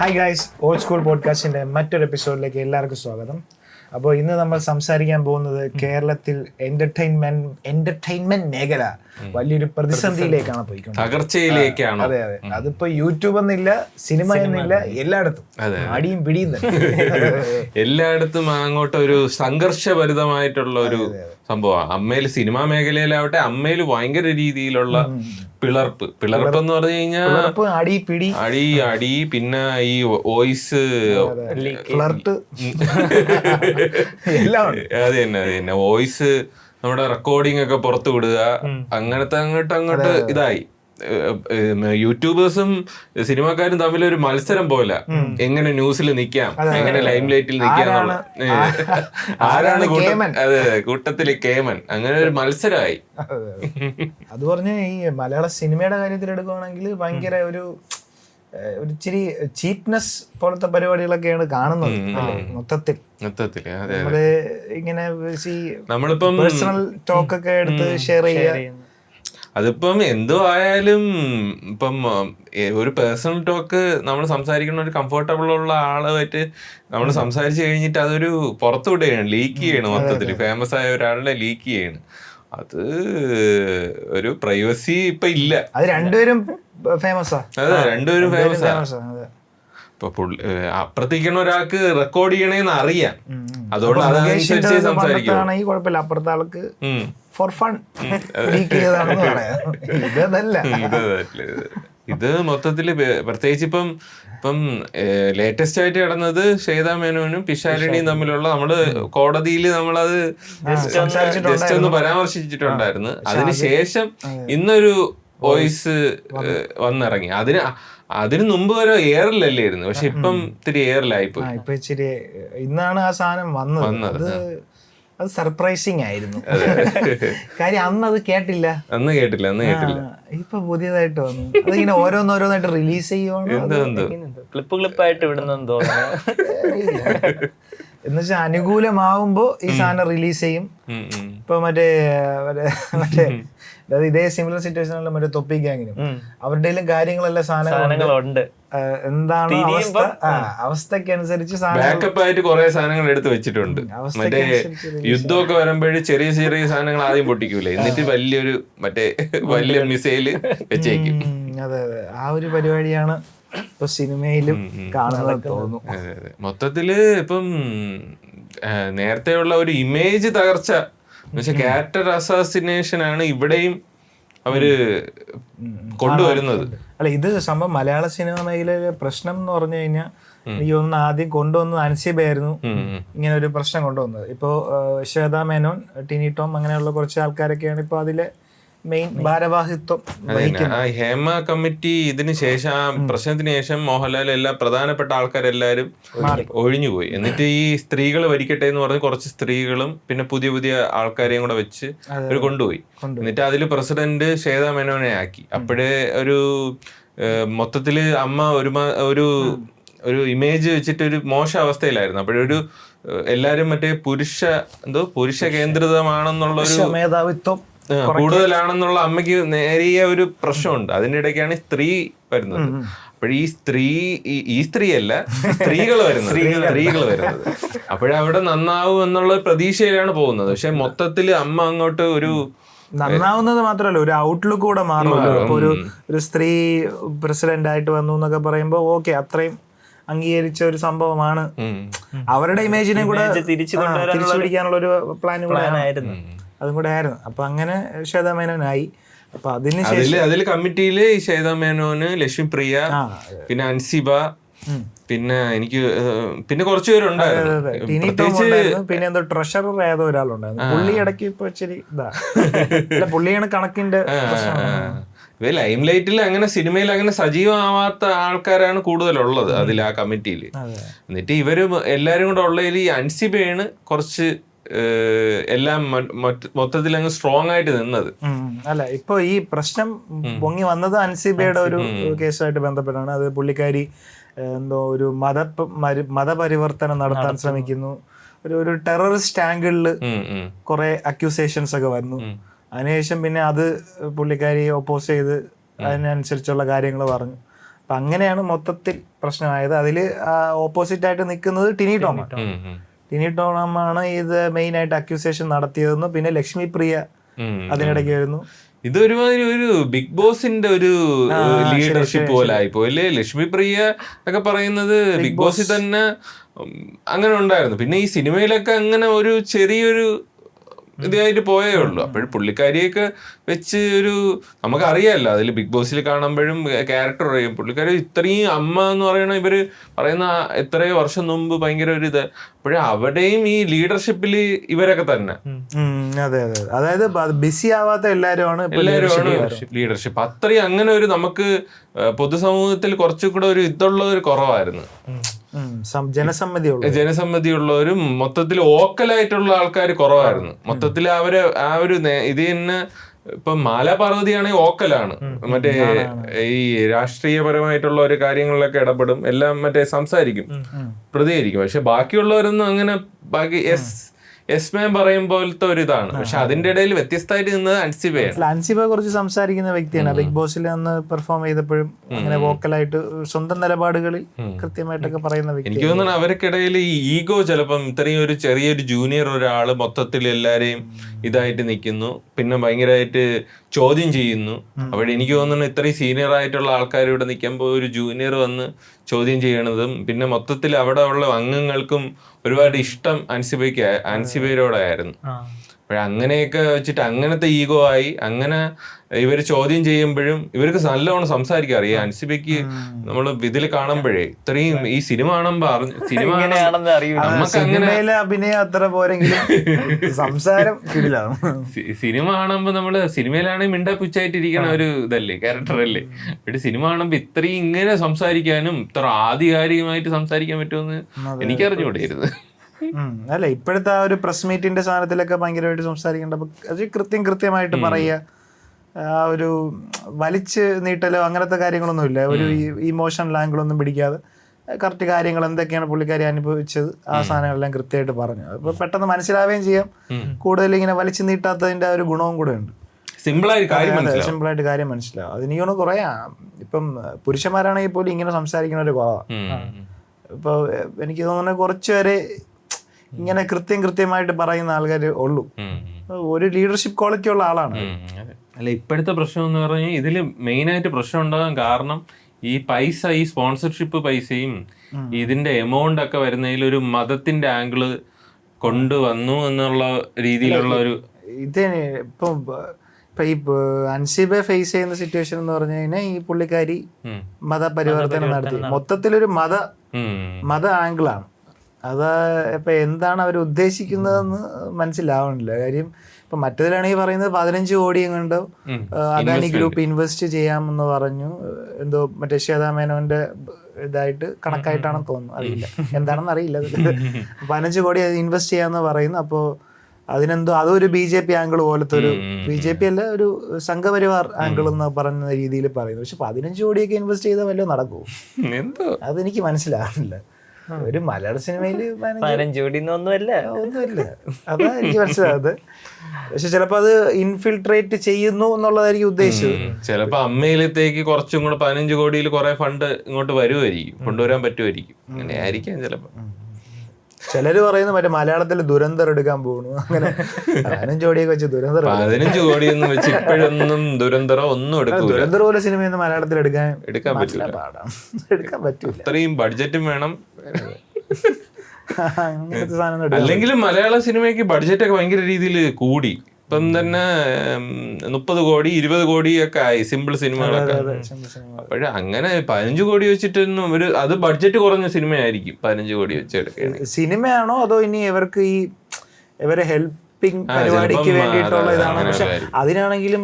Hi guys, old school പോഡ്കാസ്റ്റിന്റെ മറ്റൊരു എപ്പിസോഡിലേക്ക് എല്ലാവർക്കും സ്വാഗതം. അപ്പോൾ ഇന്ന് നമ്മൾ സംസാരിക്കാൻ പോകുന്നത് കേരളത്തിൽ എന്റർടൈൻമെന്റ് മേഖല വലിയൊരു പ്രതിസന്ധിയിലേക്കാണ് പോയിക്കൊണ്ടിരിക്കുന്നത്. തകർച്ചയിലേക്കാണ്. അതെ അതെ, അതിപ്പോ യൂട്യൂബ് എന്നില്ല, സിനിമ എന്നില്ല, എല്ലായിടത്തും അടിയും പിടിയും എല്ലായിടത്തും അങ്ങോട്ട് ഒരു സംഘർഷഭരിതമായിട്ടുള്ള ഒരു സംഭവമാണ്. അമ്മയിൽ സിനിമാ മേഖലയിലാവട്ടെ, അമ്മയിൽ ഭയങ്കര രീതിയിലുള്ള പിളർപ്പ് എന്ന് പറഞ്ഞു കഴിഞ്ഞാൽ അടി പിന്നെ ഈ വോയിസ് അത് തന്നെ വോയിസ് നമ്മുടെ റെക്കോർഡിംഗ് ഒക്കെ പുറത്തു വിടുക, അങ്ങനത്തെ അങ്ങോട്ട് ഇതായി. യൂട്യൂബേഴ്സും സിനിമാക്കാരും തമ്മിൽ ഒരു മത്സരം പോലെ, എങ്ങനെ ന്യൂസിൽ നിൽക്കാം, എങ്ങനെ ലൈം ലൈറ്റിൽ നിൽക്കാം, ആരാണ് കൂട്ടത്തില് കേമൻ, അങ്ങനെ ഒരു മത്സരമായി. അത് പറഞ്ഞ ഈ മലയാള സിനിമയുടെ കാര്യത്തിൽ എടുക്കുകയാണെങ്കിൽ ഭയങ്കര ഒരു ഇച്ചിരി ചീപ്നെസ് പോലത്തെ പരിപാടികളൊക്കെയാണ് കാണുന്നത് മൊത്തത്തിൽ. നമ്മള് ഇങ്ങനെ നമ്മളിപ്പം പേഴ്സണൽ ടോക്ക് ഒക്കെ എടുത്ത് ഷെയർ ചെയ്യുക. അതിപ്പം എന്തോ ആയാലും ഇപ്പം ഒരു പേഴ്സണൽ ടോക്ക് നമ്മൾ സംസാരിക്കുന്ന ഒരു കംഫർട്ടബിൾ ഉള്ള ആളുമായിട്ട് നമ്മൾ സംസാരിച്ചു കഴിഞ്ഞിട്ട് അതൊരു പുറത്തു വിടുകയാണ്, ലീക്ക് ചെയ്യണം. മൊത്തത്തിൽ ഫേമസ് ആയ ഒരാളുടെ ലീക്ക് ചെയ്യണം. അത് ഒരു പ്രൈവസി ഇപ്പൊ ഇല്ല. അത് രണ്ടുപേരും ഫേമസാ. അതെ, രണ്ടുപേരും ഫേമസാ. ഇപ്പൊ അപ്പുറത്തേക്കുന്ന ഒരാൾക്ക് റെക്കോർഡ് ചെയ്യണേന്ന് അറിയാം, അതുകൊണ്ട് അതനുസരിച്ച് സംസാരിക്കും. കുഴപ്പമില്ല, അപ്പുറത്തെ ആൾക്ക് ഫോർ ഫൺ ലീക്ക് ചെയ്തതാണെന്ന് പറയാം. ഇതല്ല, ഇത് മൊത്തത്തില് പ്രത്യേകിച്ച് ഇപ്പം ലേറ്റസ്റ്റ് ആയിട്ട് കിടന്നത് ശ്വേതാ മേനോനും പിഷാരടിയും തമ്മിലുള്ള, നമ്മള് കോടതിയിൽ നമ്മളത് ജസ്റ്റ് ഒന്ന് പരാമർശിച്ചിട്ടുണ്ടായിരുന്നു. അതിനുശേഷം ഇന്നൊരു വോയിസ് വന്നിറങ്ങി. അതിന് മുമ്പ് വരെ എയറിലല്ലായിരുന്നു, പക്ഷെ ഇപ്പം ഇത്തിരി എയറിലായിപ്പോയി. ഇപ്പൊ ഇച്ചിരി ഇന്നാണ് ആ സാധനം വന്നത്. അത് സർപ്രൈസിങ് ആയിരുന്നു. കാര്യം അന്ന് കേട്ടില്ല. ഇപ്പൊ പുതിയതായിട്ട് വന്നു. അതിങ്ങനെ ഓരോന്നോരോന്നായിട്ട് റിലീസ് ചെയ്യുവാണ്, ക്ലിപ്പായിട്ട് വിടുന്നെന്ന് തോന്നുന്നു. എന്നുവെച്ചാൽ അനുകൂലമാവുമ്പോ ഈ സാധനം റിലീസ് ചെയ്യും. ഇപ്പൊ മറ്റേ ഇതേ സിമിലർ സിറ്റുവേഷനിലുള്ള മറ്റേ തൊപ്പി ഗ്യാങ്ങിനും അവരുടെ കാര്യങ്ങളെല്ലാം സാധനങ്ങളുണ്ട്. എന്താണ് അവസ്ഥയ്ക്ക് അനുസരിച്ച് ബാക്കപ്പ് ആയിട്ട് കുറെ സാധനങ്ങൾ എടുത്ത് വെച്ചിട്ടുണ്ട്. മറ്റേ യുദ്ധമൊക്കെ വരുമ്പോഴേ ചെറിയ ചെറിയ സാധനങ്ങൾ ആദ്യം പൊട്ടിക്കൂലേ, എന്നിട്ട് വലിയ മിസൈല് വെച്ചേക്കും. അതെ അതെ, ആ ഒരു പരിപാടിയാണ് ഇപ്പൊ സിനിമയിലും കാണുന്നത് തോന്നുന്നു. മൊത്തത്തില് ഇപ്പം നേരത്തെയുള്ള ഒരു ഇമേജ് തകർച്ച എന്നുവെച്ചാൽ ക്യാരക്ടർ അസാസിനേഷൻ ആണ് ഇവിടെയും അവര് കൊണ്ടുവരുന്നത്. അല്ല, ഇത് സംഭവം മലയാള സിനിമ മേഖലയിലെ പ്രശ്നം എന്ന് പറഞ്ഞു കഴിഞ്ഞാൽ എനിക്ക് തോന്നുന്നു ആദ്യം കൊണ്ടുവന്നത് അൻസിബയായിരുന്നു ഇങ്ങനെ ഒരു പ്രശ്നം കൊണ്ടുവന്നത്. ഇപ്പോ ശ്വേതാ മേനോൻ, ടിനി ടോം അങ്ങനെയുള്ള കുറച്ച് ആൾക്കാരൊക്കെയാണ് ഇപ്പൊ അതിലെ മെയിൻ ഭാരവാഹിത്വം വഹിക്കുന്നത്. ഹേമ കമ്മിറ്റി ഇതിന് ശേഷം, ആ പ്രശ്നത്തിന് ശേഷം മോഹൻലാൽ എല്ലാ പ്രധാനപ്പെട്ട ആൾക്കാരെല്ലാരും ഒഴിഞ്ഞുപോയി. എന്നിട്ട് ഈ സ്ത്രീകൾ ഭരിക്കട്ടെ എന്ന് പറഞ്ഞ് കുറച്ച് സ്ത്രീകളും പിന്നെ പുതിയ ആൾക്കാരെയും കൂടെ വെച്ച് അവർ കൊണ്ടുപോയി. എന്നിട്ട് അതില് പ്രസിഡന്റ് ശ്വേതാ മേനോനെ ആക്കി. അപ്പോഴേ ഒരു മൊത്തത്തില് അമ്മ ഒരു ഇമേജ് വെച്ചിട്ട് ഒരു മോശം അവസ്ഥയിലായിരുന്നു. അപ്പോഴൊരു എല്ലാരും മറ്റേ പുരുഷ കേന്ദ്രിതമാണെന്നുള്ള ഒരു മേധാവിത്വം കൂടുതലാണെന്നുള്ള അമ്മയ്ക്ക് നേരിയ ഒരു പ്രശ്നമുണ്ട്. അതിന്റെ ഇടയ്ക്കാണ് സ്ത്രീ വരുന്നത്. അപ്പോഴീ സ്ത്രീയല്ല, സ്ത്രീകൾ വരുന്നത്. അപ്പോഴവിടെ നന്നാവും എന്നുള്ള പ്രതീക്ഷയിലാണ് പോകുന്നത്. പക്ഷെ മൊത്തത്തിൽ അമ്മ അങ്ങോട്ട് ഒരു നന്നാവുന്നത് മാത്രമല്ല, ഒരു ഔട്ട്ലുക്ക് കൂടെ മാറുമല്ലോ. ഇപ്പൊ ഒരു സ്ത്രീ പ്രസിഡന്റ് ആയിട്ട് വന്നു എന്നൊക്കെ പറയുമ്പോ ഓക്കെ, അത്രയും അംഗീകരിച്ച ഒരു സംഭവമാണ്. അവരുടെ ഇമേജിനെ കൂടെ തിരിച്ചു പിടിക്കാനുള്ള ഒരു പ്ലാൻ കൂടെ ആയിരുന്നു, അതും കൂടെ ആയിരുന്നു. അപ്പൊ അങ്ങനെ ശ്വേതാ മേനോനായി. അപ്പൊ അതില് കമ്മിറ്റിയില് ശ്വേതാ മേനോന്, ലക്ഷ്മിപ്രിയ, പിന്നെ അൻസിബ, പിന്നെ കുറച്ചു പേരുണ്ടായിരുന്നു. പിന്നെ എന്തോ ട്രഷറർ ഏതോ ഒരാളുണ്ടായിരുന്നു. പുള്ളി ഇടയ്ക്ക് ഇപ്പൊ ഇച്ചിരി പുള്ളിയാണ് കണക്കിന്റെ ലൈം ലൈറ്റിൽ അങ്ങനെ സിനിമയിൽ അങ്ങനെ സജീവമാവാത്ത ആൾക്കാരാണ് കൂടുതലുള്ളത് അതിൽ, ആ കമ്മിറ്റിയിൽ. എന്നിട്ട് ഇവര് എല്ലാരും കൂടെ ഉള്ളതിൽ ഈ അൻസിബയാണ് കുറച്ച് എല്ലാം മൊത്തത്തിൽ അങ്ങ് സ്ട്രോങ് ആയിട്ട് നിന്നത്. അല്ല, ഇപ്പൊ ഈ പ്രശ്നം പൊങ്ങി വന്നത് അൻസിബയുടെ ഒരു കേസുമായിട്ട് ബന്ധപ്പെട്ടാണ്. അത് പുള്ളിക്കാരി എന്തോ ഒരു മതപരിവർത്തനം നടത്താൻ ശ്രമിക്കുന്നു, ഒരു ടെററിസ്റ്റ് ആംഗിളില് കുറെ അക്യൂസേഷൻസ് ഒക്കെ വന്നു. അതിനുശേഷം പിന്നെ അത് പുള്ളിക്കാരി ഒപ്പോസ് ചെയ്ത് അതിനനുസരിച്ചുള്ള കാര്യങ്ങൾ പറഞ്ഞു. അപ്പം അങ്ങനെയാണ് മൊത്തത്തിൽ പ്രശ്നമായത്. അതിൽ ഓപ്പോസിറ്റ് ആയിട്ട് നിൽക്കുന്നത് ടിനി ടോമാണ്. ടിനി ടോമാണ് ഇത് മെയിനായിട്ട് അക്യൂസേഷൻ നടത്തിയതെന്ന്. പിന്നെ ലക്ഷ്മി പ്രിയ അതിനിടയ്ക്ക് വരുന്നു. ഇതൊരുമാതിരി ഒരു ബിഗ് ബോസിന്റെ ഒരു ലീഡർഷിപ്പ് പോലെ ആയിപ്പോയി അല്ലേ? ലക്ഷ്മി പ്രിയ ഒക്കെ പറയുന്നത് ബിഗ് ബോസിൽ തന്നെ അങ്ങനെ ഉണ്ടായിരുന്നു. പിന്നെ ഈ സിനിമയിലൊക്കെ അങ്ങനെ ഒരു ചെറിയൊരു ഇതായിട്ട് പോയേ ഉള്ളൂ. അപ്പോഴും പുള്ളിക്കാരിയൊക്കെ വെച്ച് ഒരു നമുക്കറിയാമല്ലോ, അതിൽ ബിഗ് ബോസിൽ കാണുമ്പോഴും ക്യാരക്ടർ പറയും പുള്ളിക്കാരി ഇത്രയും അമ്മ എന്ന് പറയണ ഇവര് പറയുന്ന എത്രയോ വർഷം മുമ്പ് ഭയങ്കര ഒരു ഇത്. അപ്പോഴും അവിടെയും ഈ ലീഡർഷിപ്പിൽ ഇവരൊക്കെ തന്നെ. അതെ അതെ, അതായത് ബിസി ആവാത്ത എല്ലാവരുമാണ് ലീഡർഷിപ്പ്. അത്രയും അങ്ങനെ ഒരു നമുക്ക് പൊതുസമൂഹത്തിൽ കുറച്ചുകൂടെ ഒരു ഇതുള്ള ഒരു കുറവായിരുന്നു. ജനസമ്മതിയുള്ളവരും മൊത്തത്തിൽ ഓക്കലായിട്ടുള്ള ആൾക്കാർ കുറവായിരുന്നു. മൊത്തത്തിൽ അവര് ആ ഒരു ഇത് തന്നെ. ഇപ്പൊ മാലാ പാർവതിയാണെങ്കിൽ ഓക്കലാണ്, മറ്റേ ഈ രാഷ്ട്രീയപരമായിട്ടുള്ള ഒരു കാര്യങ്ങളിലൊക്കെ ഇടപെടും, എല്ലാം മറ്റേ സംസാരിക്കും, പ്രതികരിക്കും. പക്ഷെ ബാക്കിയുള്ളവരൊന്നും അങ്ങനെ ബാക്കി എസ് മാം പറയും പോലത്തെ ഒരു ഇതാണ്. പക്ഷെ അതിന്റെ ഇടയിൽ വ്യത്യസ്തമായിട്ട് നിന്നത് അൻസിബയാണ്. അൻസിബ കുറച്ച് സംസാരിക്കുന്ന വ്യക്തിയാണ്. ബിഗ് ബോസിൽ അന്ന് പെർഫോം ചെയ്തപ്പോഴും അങ്ങനെ വോക്കലായിട്ട് സ്വന്തം നിലപാടുകളിൽ കൃത്യമായിട്ടൊക്കെ പറയുന്ന വ്യക്തി. എനിക്ക് തോന്നുന്നു അവർക്കിടയിൽ ഈ ഈഗോ ചിലപ്പം ഇത്രയും ഒരു ചെറിയൊരു ജൂനിയർ ഒരാള് മൊത്തത്തിൽ എല്ലാരെയും ഇതായിട്ട് നിൽക്കുന്നു, പിന്നെ ഭയങ്കരമായിട്ട് ചോദ്യം ചെയ്യുന്നു. അവിടെ എനിക്ക് തോന്നുന്നു ഇത്രയും സീനിയർ ആയിട്ടുള്ള ആൾക്കാർ ഇവിടെ നിൽക്കുമ്പോൾ ഒരു ജൂനിയർ വന്ന് ചോദ്യം ചെയ്യണതും പിന്നെ മൊത്തത്തിൽ അവിടെ ഉള്ള അംഗങ്ങൾക്കും ഒരുപാട് ഇഷ്ടം അൻസിബയോടായിരുന്നു. അങ്ങനെയൊക്കെ വെച്ചിട്ട് അങ്ങനത്തെ ഈഗോ ആയി. അങ്ങനെ ഇവര് ചോദ്യം ചെയ്യുമ്പോഴും ഇവർക്ക് നല്ലോണം സംസാരിക്കാൻ അറിയാം. അൻസിബയ്ക്ക് നമ്മള് ഇതിൽ കാണുമ്പോഴേ ഇത്രയും ഈ സിനിമ കാണുമ്പോ നമുക്ക് അങ്ങനെ അഭിനയം അത്ര പോരെങ്കിലും സംസാരം സിനിമ കാണുമ്പോ നമ്മള് സിനിമയിലാണെങ്കിൽ മിണ്ടാപ്പുച്ചായിട്ടിരിക്കണ ഒരു ഇതല്ലേ, ക്യാരക്ടർ അല്ലേ. ഒരു സിനിമ കാണുമ്പോ ഇത്രയും ഇങ്ങനെ സംസാരിക്കാനും ഇത്ര ആധികാരികമായിട്ട് സംസാരിക്കാൻ പറ്റുമെന്ന് എനിക്കറിഞ്ഞുകൂടായിരുന്നു. അല്ല, ഇപ്പോഴത്തെ ആ ഒരു പ്രസ് മീറ്റിന്റെ സാധനത്തിലൊക്കെ ഭയങ്കരമായിട്ട് സംസാരിക്കേണ്ടപ്പോൾ അത് കൃത്യമായിട്ട് പറയുക. ആ ഒരു വലിച്ച് നീട്ടലോ അങ്ങനത്തെ കാര്യങ്ങളൊന്നുമില്ല. ഒരു ഇമോഷണൽ ആംഗിളൊന്നും പിടിക്കാതെ കറക്റ്റ് കാര്യങ്ങൾ എന്തൊക്കെയാണ് പുള്ളിക്കാരി അനുഭവിച്ചത് ആ സാധനങ്ങളെല്ലാം കൃത്യമായിട്ട് പറഞ്ഞു. അപ്പൊ പെട്ടെന്ന് മനസ്സിലാവുകയും ചെയ്യാം. കൂടുതൽ ഇങ്ങനെ വലിച്ചു നീട്ടാത്തതിന്റെ ഒരു ഗുണവും കൂടെ ഉണ്ട്. സിമ്പിളായിട്ട് കാര്യം മനസ്സിലാവും. അതിനീ കുറെ ഇപ്പം പുരുഷന്മാരാണെങ്കിൽ പോലും ഇങ്ങനെ സംസാരിക്കുന്ന ഒരു കുറവാണ്. ഇപ്പൊ എനിക്ക് തോന്നുന്നത് കുറച്ചുപേരെ ഇങ്ങനെ കൃത്യമായിട്ട് പറയുന്ന ആൾക്കാർ ഉള്ളൂ. ഒരു ലീഡർഷിപ്പ് ക്വാളിറ്റി ഉള്ള ആളാണ്. അല്ല, ഇപ്പോഴത്തെ പ്രശ്നം എന്ന് പറഞ്ഞാൽ ഇതിൽ മെയിനായിട്ട് പ്രശ്നം ഉണ്ടാകാൻ കാരണം ഈ പൈസ, ഈ സ്പോൺസർഷിപ്പ് പൈസയും ഇതിന്റെ എമൗണ്ട് ഒക്കെ വരുന്നതിൽ ഒരു മതത്തിന്റെ ആംഗിള് കൊണ്ടുവന്നു എന്നുള്ള രീതിയിലുള്ള ഒരു ഇത്. ഇപ്പൊ ഈ അൻസിബെ ഫേസ് ചെയ്യുന്ന സിറ്റുവേഷൻ എന്ന് പറഞ്ഞു കഴിഞ്ഞാൽ ഈ പുള്ളിക്കാരി മതപരിവർത്തനം നടത്തി മൊത്തത്തിലൊരു മത ആംഗിളാണ്. അത് ഇപ്പൊ എന്താണ് അവർ ഉദ്ദേശിക്കുന്നതെന്ന് മനസ്സിലാവണില്ല. കാര്യം ഇപ്പൊ മറ്റതിലാണെങ്കിൽ പറയുന്നത് 15 കോടിയും കൊണ്ട് അദാനി ഗ്രൂപ്പ് ഇൻവെസ്റ്റ് ചെയ്യാമെന്ന് പറഞ്ഞു. എന്തോ മറ്റേ ശ്വേതാ മേനോന്റെ ഇതായിട്ട് കണക്കായിട്ടാണെന്ന് തോന്നുന്നു, അറിയില്ല എന്താണെന്ന് അറിയില്ല. 15 കോടി ഇൻവെസ്റ്റ് ചെയ്യാമെന്ന് പറയുന്നു. അപ്പോൾ അതിനെന്തോ അതൊരു BJP ആംഗിൾ പോലത്തെ ഒരു BJP അല്ല, ഒരു സംഘപരിവാർ ആംഗിൾ എന്ന് പറഞ്ഞ രീതിയിൽ പറയുന്നു. പക്ഷെ 15 കോടിയൊക്കെ ഇൻവെസ്റ്റ് ചെയ്താൽ വല്ലതും നടക്കുമോ? അതെനിക്ക് മനസ്സിലാവില്ല. ഒരു മലയാള സിനിമയില് 15 കോടി ഒന്നുമല്ല. അതാ എനിക്ക് മനസ്സിലായത്. പക്ഷെ ചിലപ്പോ അത് ഇൻഫിൽട്രേറ്റ് ചെയ്യുന്നു എന്നുള്ളതായിരിക്കും ഉദ്ദേശിച്ചത്. ചിലപ്പോ അമ്മയിലത്തേക്ക് കുറച്ചും കൂടെ 15 കോടിയിൽ കുറെ ഫണ്ട് ഇങ്ങോട്ട് വരുമായിരിക്കും, കൊണ്ടുവരാൻ പറ്റുമായിരിക്കും. അങ്ങനെ ആയിരിക്കാം ചിലപ്പോ. ചിലര് പറയുന്നു മറ്റേ മലയാളത്തിൽ ദുരന്തർ എടുക്കാൻ പോകുന്നു. അങ്ങനെ 15 കോടിയൊക്കെ വെച്ച് ദുരന്തർ 15 കോടിയൊന്നും വെച്ച് ഇപ്പോഴൊന്നും ദുരന്തറോ ഒന്നും എടുക്കും. ദുരന്തർ പോലെ സിനിമയൊന്നും മലയാളത്തിൽ എടുക്കാൻ പറ്റില്ല, എടുക്കാൻ പറ്റൂല. അത്രയും ബഡ്ജറ്റും വേണം. അങ്ങനത്തെ സാധനം അല്ലെങ്കിലും മലയാള സിനിമയ്ക്ക് ബഡ്ജറ്റ് ഒക്കെ ഭയങ്കര രീതിയിൽ കൂടി. ഇപ്പം തന്നെ 30 കോടി 20 കോടിയൊക്കെ ആയി സിമ്പിൾ സിനിമകളൊക്കെ. അപ്പോഴേ അങ്ങനെ 15 കോടി വെച്ചിട്ടൊന്നും ഒരു അത് ബഡ്ജറ്റ് കുറഞ്ഞ സിനിമയായിരിക്കും 15 കോടി വെച്ച് എടുക്കുകയാണ്. സിനിമയാണോ അതോ ഇനി ഇവർക്ക് ഈ ഇവരെ ഹെൽപ്പിംഗ് പരിപാടിക്ക് വേണ്ടിയിട്ടുള്ള ഇതാണോ? പക്ഷെ അതിനാണെങ്കിലും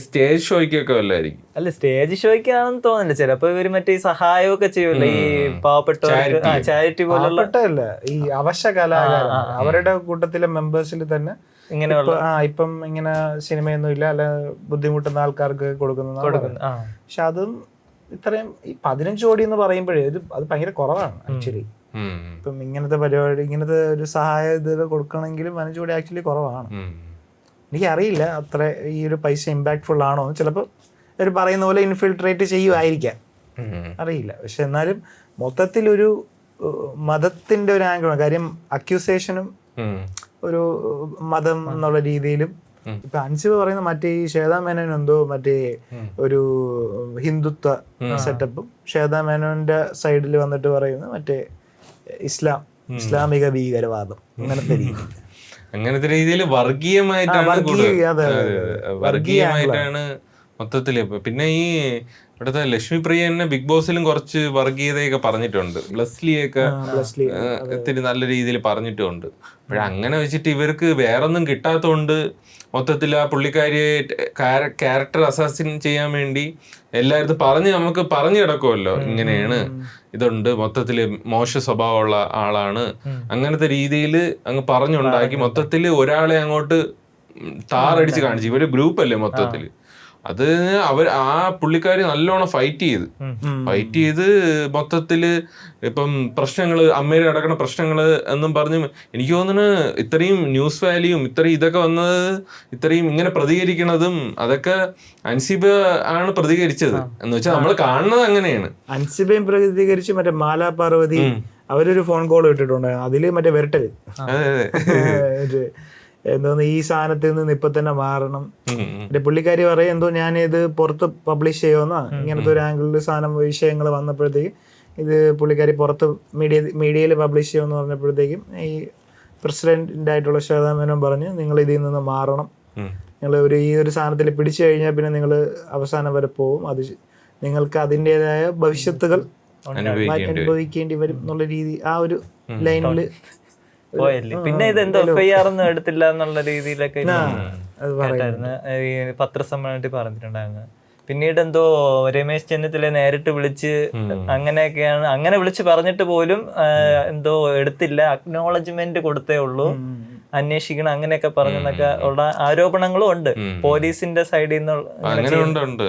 സ്റ്റേജ് ഷോയ്ക്കൊക്കെ വല്ലായിരിക്കും. അല്ല, സ്റ്റേജ് ഷോയ്ക്കാണെന്ന് തോന്നുന്നില്ല. ചിലപ്പോ ഇവര് മറ്റേ സഹായമൊക്കെ ചെയ്യുമല്ലോ ഈ പാവപ്പെട്ടവർക്ക്, ചാരിറ്റി പോലുള്ള. ഈ അവശ്യ കലാകാരൻ അവരുടെ കൂട്ടത്തിലെ മെമ്പേഴ്സിൽ തന്നെ ഇങ്ങനെയുള്ള ഇപ്പം ഇങ്ങനെ സിനിമയൊന്നും ഇല്ല, അല്ല ബുദ്ധിമുട്ടുന്ന ആൾക്കാർക്ക് കൊടുക്കുന്ന. പക്ഷെ അതും ഇത്രയും ഈ 15 കോടി എന്ന് പറയുമ്പോഴേ അത് ഭയങ്കര കുറവാണ് ആക്ച്വലി. ഇപ്പം ഇങ്ങനത്തെ പരിപാടി, ഇങ്ങനത്തെ ഒരു സഹായം ഇതൊക്കെ കൊടുക്കണമെങ്കിലും 15 കോടി ആക്ച്വലി കുറവാണ്. എനിക്കറിയില്ല അത്ര ഈ ഒരു പൈസ ഇമ്പാക്ട്ഫുൾ ആണോ. ചിലപ്പോൾ അവർ പറയുന്ന പോലെ ഇൻഫിൽട്രേറ്റ് ചെയ്യുമായിരിക്കാം. അറിയില്ല. പക്ഷെ എന്നാലും മൊത്തത്തിലൊരു മതത്തിന്റെ ഒരു ആംഗിളാണ്. കാര്യം അക്യൂസേഷനും ഒരു മതം എന്നുള്ള രീതിയിലും ഇപ്പൊ അൻസിബ് പറയുന്ന മറ്റേ ഈ ശ്വേതാ മേനോൻ എന്തോ മറ്റേ ഒരു ഹിന്ദുത്വ സെറ്റപ്പും ശ്വേതാ മേനോന്റെ സൈഡിൽ വന്നിട്ട് പറയുന്ന മറ്റേ ഇസ്ലാമിക ഭീകരവാദം അങ്ങനത്തെ രീതിയിൽ വർഗീയമായിട്ടാണ് മൊത്തത്തില്. പിന്നെ ഈ ഇവിടുത്തെ ലക്ഷ്മി പ്രിയനെ ബിഗ് ബോസിലും കുറച്ച് വർഗീയതയൊക്കെ പറഞ്ഞിട്ടുണ്ട്. ബ്ലസ്ലിയൊക്കെ ഇത്തിരി നല്ല രീതിയിൽ പറഞ്ഞിട്ടുണ്ട്. അങ്ങനെ വെച്ചിട്ട് ഇവർക്ക് വേറൊന്നും കിട്ടാത്തതുകൊണ്ട് മൊത്തത്തിൽ ആ പുള്ളിക്കാരിയെ ക്യാരക്ടർ അസാസിൻ ചെയ്യാൻ വേണ്ടി എല്ലായിടത്തും നമുക്ക് പറഞ്ഞു കിടക്കുമല്ലോ, ഇങ്ങനെയാണ്, ഇതുണ്ട്, മൊത്തത്തില് മോശ സ്വഭാവമുള്ള ആളാണ്, അങ്ങനത്തെ രീതിയിൽ അങ്ങ് പറഞ്ഞുണ്ടാക്കി മൊത്തത്തില് ഒരാളെ അങ്ങോട്ട് താറടിച്ച് കാണിച്ചു. ഇവര് ഗ്രൂപ്പ് അല്ലേ മൊത്തത്തില്. അത് ആ പുള്ളിക്കാരി നല്ലോണം ഫൈറ്റ് ചെയ്ത് മൊത്തത്തില് ഇപ്പം പ്രശ്നങ്ങള് അമ്മയിൽ നടക്കുന്ന പ്രശ്നങ്ങള് എന്നും പറഞ്ഞ് എനിക്ക് തോന്നുന്നു ഇത്രയും ന്യൂസ് വാല്യൂം ഇത്രയും ഇതൊക്കെ വന്നത്, ഇത്രയും ഇങ്ങനെ പ്രതികരിക്കണതും അതൊക്കെ അൻസിബ ആണ് പ്രതികരിച്ചത് എന്ന് വെച്ചാൽ നമ്മൾ കാണുന്നത് അങ്ങനെയാണ്. അൻസിബയും പ്രതികരിച്ച് മറ്റേ മാലാ പാർവതി അവരൊരു ഫോൺ കോൾ ഇട്ടിട്ടുണ്ടായിരുന്നു. അതില് മറ്റേ വിരട്ടല് എന്തോന്ന് ഈ സാധനത്തിൽ നിന്ന് ഇപ്പൊ തന്നെ മാറണം. പുള്ളിക്കാരി പറയും എന്തോ ഞാനിത് പുറത്ത് പബ്ലിഷ് ചെയ്യുമെന്നാ ഇങ്ങനത്തെ ഒരു ആംഗിളിൽ സാധനം വിഷയങ്ങൾ വന്നപ്പോഴത്തേക്കും ഇത് പുള്ളിക്കാരി പുറത്ത് മീഡിയയിൽ പബ്ലിഷ് ചെയ്യുമെന്ന് പറഞ്ഞപ്പോഴത്തേക്കും ഈ പ്രസിഡന്റ് ആയിട്ടുള്ള ശ്വേതാ മേനോൻ പറഞ്ഞു നിങ്ങൾ ഇതിൽ നിന്ന് മാറണം, നിങ്ങൾ ഈ ഒരു സാധനത്തിൽ പിടിച്ചു കഴിഞ്ഞാൽ പിന്നെ നിങ്ങൾ അവസാനം വരെ പോവും, അത് നിങ്ങൾക്ക് അതിൻ്റെതായ ഭവിഷ്യത്തുകൾ അനുഭവിക്കേണ്ടി വരും എന്നുള്ള രീതി ആ ഒരു ലൈനില് പോയല്ലേ. പിന്നെ ഇത് എന്തോ FIR ഒന്നും എടുത്തില്ല എന്നുള്ള രീതിയിലൊക്കെ കേട്ടായിരുന്നു, ഈ പത്രസമ്മേളനത്തിൽ പറഞ്ഞിട്ടുണ്ടായിരുന്നു. പിന്നീട് എന്തോ രമേശ് ചെന്നിത്തല നേരിട്ട് വിളിച്ച് അങ്ങനെയൊക്കെയാണ്, അങ്ങനെ വിളിച്ച് പറഞ്ഞിട്ട് പോലും എന്തോ എടുത്തില്ല, അക്നോളജ്മെന്റ് കൊടുത്തേ ഉള്ളൂ, അന്വേഷിക്കണം അങ്ങനെയൊക്കെ പറഞ്ഞെന്നൊക്കെ ഉള്ള ആരോപണങ്ങളും ഉണ്ട് പോലീസിന്റെ സൈഡിൽ നിന്ന്. അങ്ങനെ ഉണ്ട്.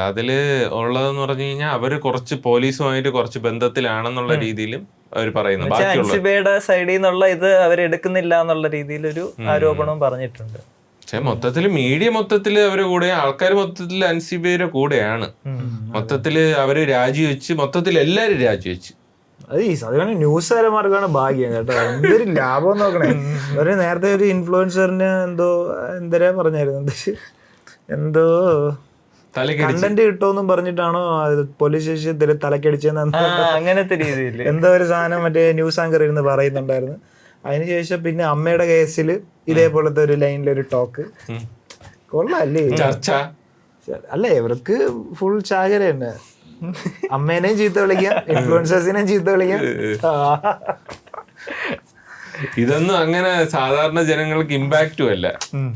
അതില് ഉള്ളതെന്ന് പറഞ്ഞു കഴിഞ്ഞാൽ അവര് കുറച്ച് പോലീസുമായിട്ട് കുറച്ച് ബന്ധത്തിലാണെന്നുള്ള രീതിയിലും അവർ പറയുന്നു. അൻസിബയുടെ സൈഡിൽ നിന്നുള്ള ഇത് അവരെടുക്കുന്നില്ല എന്നുള്ള രീതിയിലൊരു ആരോപണവും പറഞ്ഞിട്ടുണ്ട്. പക്ഷെ മൊത്തത്തില് മീഡിയ മൊത്തത്തില് അവരുടെ കൂടെ, ആൾക്കാർ മൊത്തത്തില് അൻസിബയുടെ കൂടെയാണ്. മൊത്തത്തില് അവര് രാജിവെച്ച്, മൊത്തത്തിൽ എല്ലാരും രാജിവെച്ച്. അത് ഈ സാധാരണ ന്യൂസുകാരന്മാർക്കാണ് ഭാഗ്യം കേട്ടോ. എന്തൊരു ലാഭം നോക്കണേ. ഒരു നേരത്തെ ഒരു ഇൻഫ്ലുവൻസറിന് എന്തരാ പറഞ്ഞായിരുന്നു, എന്തോ കണ്ടന്റ് കിട്ടുമെന്നും പറഞ്ഞിട്ടാണോ പോലീസ് സ്റ്റേഷൻ തലക്കടിച്ചെന്ന് അങ്ങനത്തെ രീതിയിൽ എന്തോ ഒരു സാധനം മറ്റേ ന്യൂസ് ആങ്കർ ഇരുന്ന് പറയുന്നുണ്ടായിരുന്നു. അതിനുശേഷം പിന്നെ അമ്മയുടെ കേസിൽ ഇതേപോലത്തെ ഒരു ലൈനിലൊരു ടോക്ക് കൊള്ളാല്ലേ, ചർച്ച അല്ലേ? ഇവർക്ക് ഫുൾ ചാകര തന്നെ. അമ്മേനെയും ചീത്ത വിളിക്കാം, ഇൻഫ്ലുവൻസേഴ്സിനെയും ചീത്ത വിളിക്കാം. ഇതൊന്നും അങ്ങനെ സാധാരണ ജനങ്ങൾക്ക് ഇമ്പാക്റ്റും അല്ല,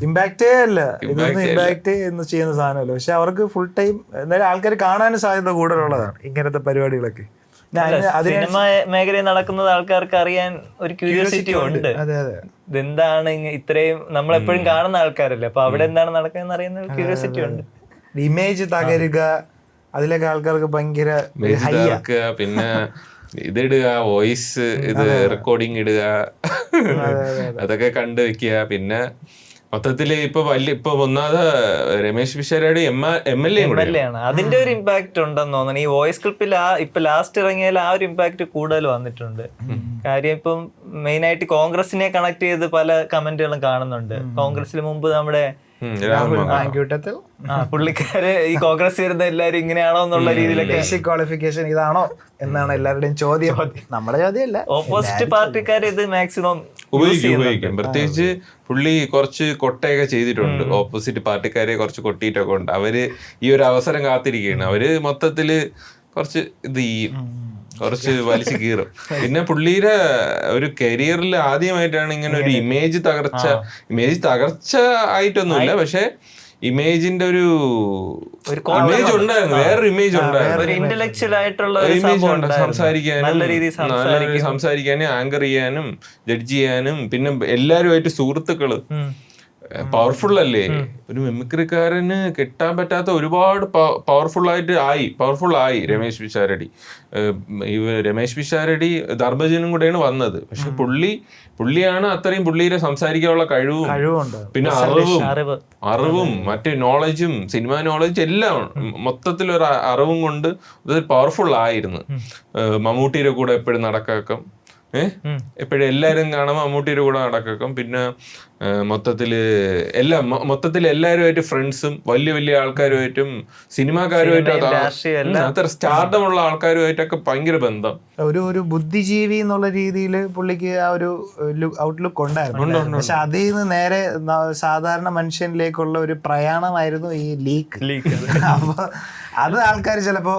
ഇമ്പാക്റ്റേ അല്ല, ഇതൊന്നും ഇമ്പാക്ട് ചെയ്യുന്ന സാധനമല്ല. പക്ഷെ അവർക്ക് ഫുൾ ടൈം എന്തായാലും ആൾക്കാർ കാണാനും സാധ്യത കൂടുതലുള്ളതാണ് ഇങ്ങനത്തെ പരിപാടികളൊക്കെ. സിനിമ മേഖലയിൽ നടക്കുന്നത് ആൾക്കാർക്ക് അറിയാൻ ഒരു ക്യൂരിയോസിറ്റി ഉണ്ട്. ഇതെന്താണ് ഇത്രയും നമ്മളെപ്പോഴും കാണുന്ന ആൾക്കാരല്ലേ, അപ്പൊ അവിടെ എന്താണ് നടക്കുന്നത് അറിയുന്ന ഒരു ക്യൂരിയോസിറ്റി ഉണ്ട്. ഇമേജ് തകരുക, അതിലൊക്കെ ആൾക്കാർക്ക് ഭയങ്കര പിന്നെ ഇതിടുക, വോയിസ് ഇത് റെക്കോർഡിങ് ഇടുക, അതൊക്കെ കണ്ടു വെക്കുക. പിന്നെ മൊത്തത്തില് ഇപ്പൊ ഒന്നാമത് രമേശ് പിഷാരടി MLA ആണ്. അതിന്റെ ഒരു ഇമ്പാക്ട് ഉണ്ടെന്ന് തോന്നുന്നു. ഈ വോയിസ് ക്ലിപ്പിൽ ഇപ്പൊ ലാസ്റ്റ് ഇറങ്ങിയാൽ ആ ഒരു ഇമ്പാക്ട് കൂടുതൽ വന്നിട്ടുണ്ട്. കാര്യം ഇപ്പം മെയിൻ ആയിട്ട് കോൺഗ്രസിനെ കണക്ട് ചെയ്ത് പല കമന്റുകളും കാണുന്നുണ്ട്. കോൺഗ്രസിന് മുമ്പ് നമ്മുടെ പുള്ളിക്കാര് ഈ കോൺഗ്രസ് വരുന്ന എല്ലാരും ഇങ്ങനെയാണോ എന്നുള്ള രീതിയിലൊക്കെ ബേസിക് ക്വാളിഫിക്കേഷൻ ഇതാണോ എന്നാണ് എല്ലാവരുടെയും ചോദ്യം. നമ്മുടെ ചോദ്യമല്ല, ഓപ്പോസിറ്റ് പാർട്ടിക്കാര് ഇത് മാക്സിമം ഉപയോഗിക്കും. പ്രത്യേകിച്ച് പുള്ളി കുറച്ച് കൊട്ടയൊക്കെ ചെയ്തിട്ടുണ്ട്, ഓപ്പോസിറ്റ് പാർട്ടിക്കാരെ കുറച്ച് കൊട്ടിയിട്ടൊക്കെ ഉണ്ട്. അവര് ഈ ഒരു അവസരം കാത്തിരിക്കുകയാണ്. അവര് മൊത്തത്തില് കുറച്ച് ഇത് ചെയ്യും, കുറച്ച് വലിച്ചു കീറും. പിന്നെ പുള്ളിയുടെ ഒരു കരിയറിൽ ആദ്യമായിട്ടാണ് ഇങ്ങനെ ഒരു ഇമേജ് തകർച്ച ആയിട്ടൊന്നുമില്ല, പക്ഷെ ഇമേജിന്റെ ഒരു ഇമേജ് ഉണ്ടായിരുന്നു, വേറൊരു ഇമേജ് ഉണ്ടായിരുന്നു. ഇന്റലക്ച്വൽ ആയിട്ടുള്ള ഇമേജ് ഉണ്ട്, സംസാരിക്കാനും ആങ്കർ ചെയ്യാനും ജഡ്ജ് ചെയ്യാനും. പിന്നെ എല്ലാരുമായിട്ട് സുഹൃത്തുക്കള് പവർഫുൾ അല്ലേ? ഒരു മിമിക്രിക്കാരന് കിട്ടാൻ പറ്റാത്ത ഒരുപാട് പവർഫുൾ ആയി രമേശ് പിഷാരടി. രമേശ് പിഷാരടി ധർമ്മജനും കൂടെയാണ് വന്നത്. പക്ഷെ പുള്ളിയാണ് അത്രയും പുള്ളിയുടെ സംസാരിക്കാനുള്ള കഴിവുണ്ട്, പിന്നെ അറിവും മറ്റേ നോളജും സിനിമ നോളജും എല്ലാം മൊത്തത്തിലൊരു അറിവും കൊണ്ട് ഇത് പവർഫുൾ ആയിരുന്നു. മമ്മൂട്ടിയുടെ കൂടെ എപ്പോഴും നടക്കാം, എപ്പോഴും എല്ലാരും കാണാൻ മമ്മൂട്ടിയുടെ കൂടെ നടക്കാം. പിന്നെ മൊത്തത്തില് എല്ലാവരുമായിട്ട് ഫ്രണ്ട്സും വലിയ വലിയ ആൾക്കാരുമായിട്ടും സിനിമാക്കാരുമായിട്ടും അത്ര സ്റ്റാർഡമുള്ള ആൾക്കാരുമായിട്ടൊക്കെ ഭയങ്കര ബന്ധം. ഒരു ബുദ്ധിജീവി എന്നുള്ള രീതിയിൽ പുള്ളിക്ക് ആ ഒരു ഔട്ട്ലുക്ക് ഉണ്ടായിരുന്നു. പക്ഷെ അതിൽ നിന്ന് നേരെ സാധാരണ മനുഷ്യനിലേക്കുള്ള ഒരു പ്രയാണമായിരുന്നു ഈ ലീക്ക്. അപ്പൊ അത് ആൾക്കാർ ചിലപ്പോ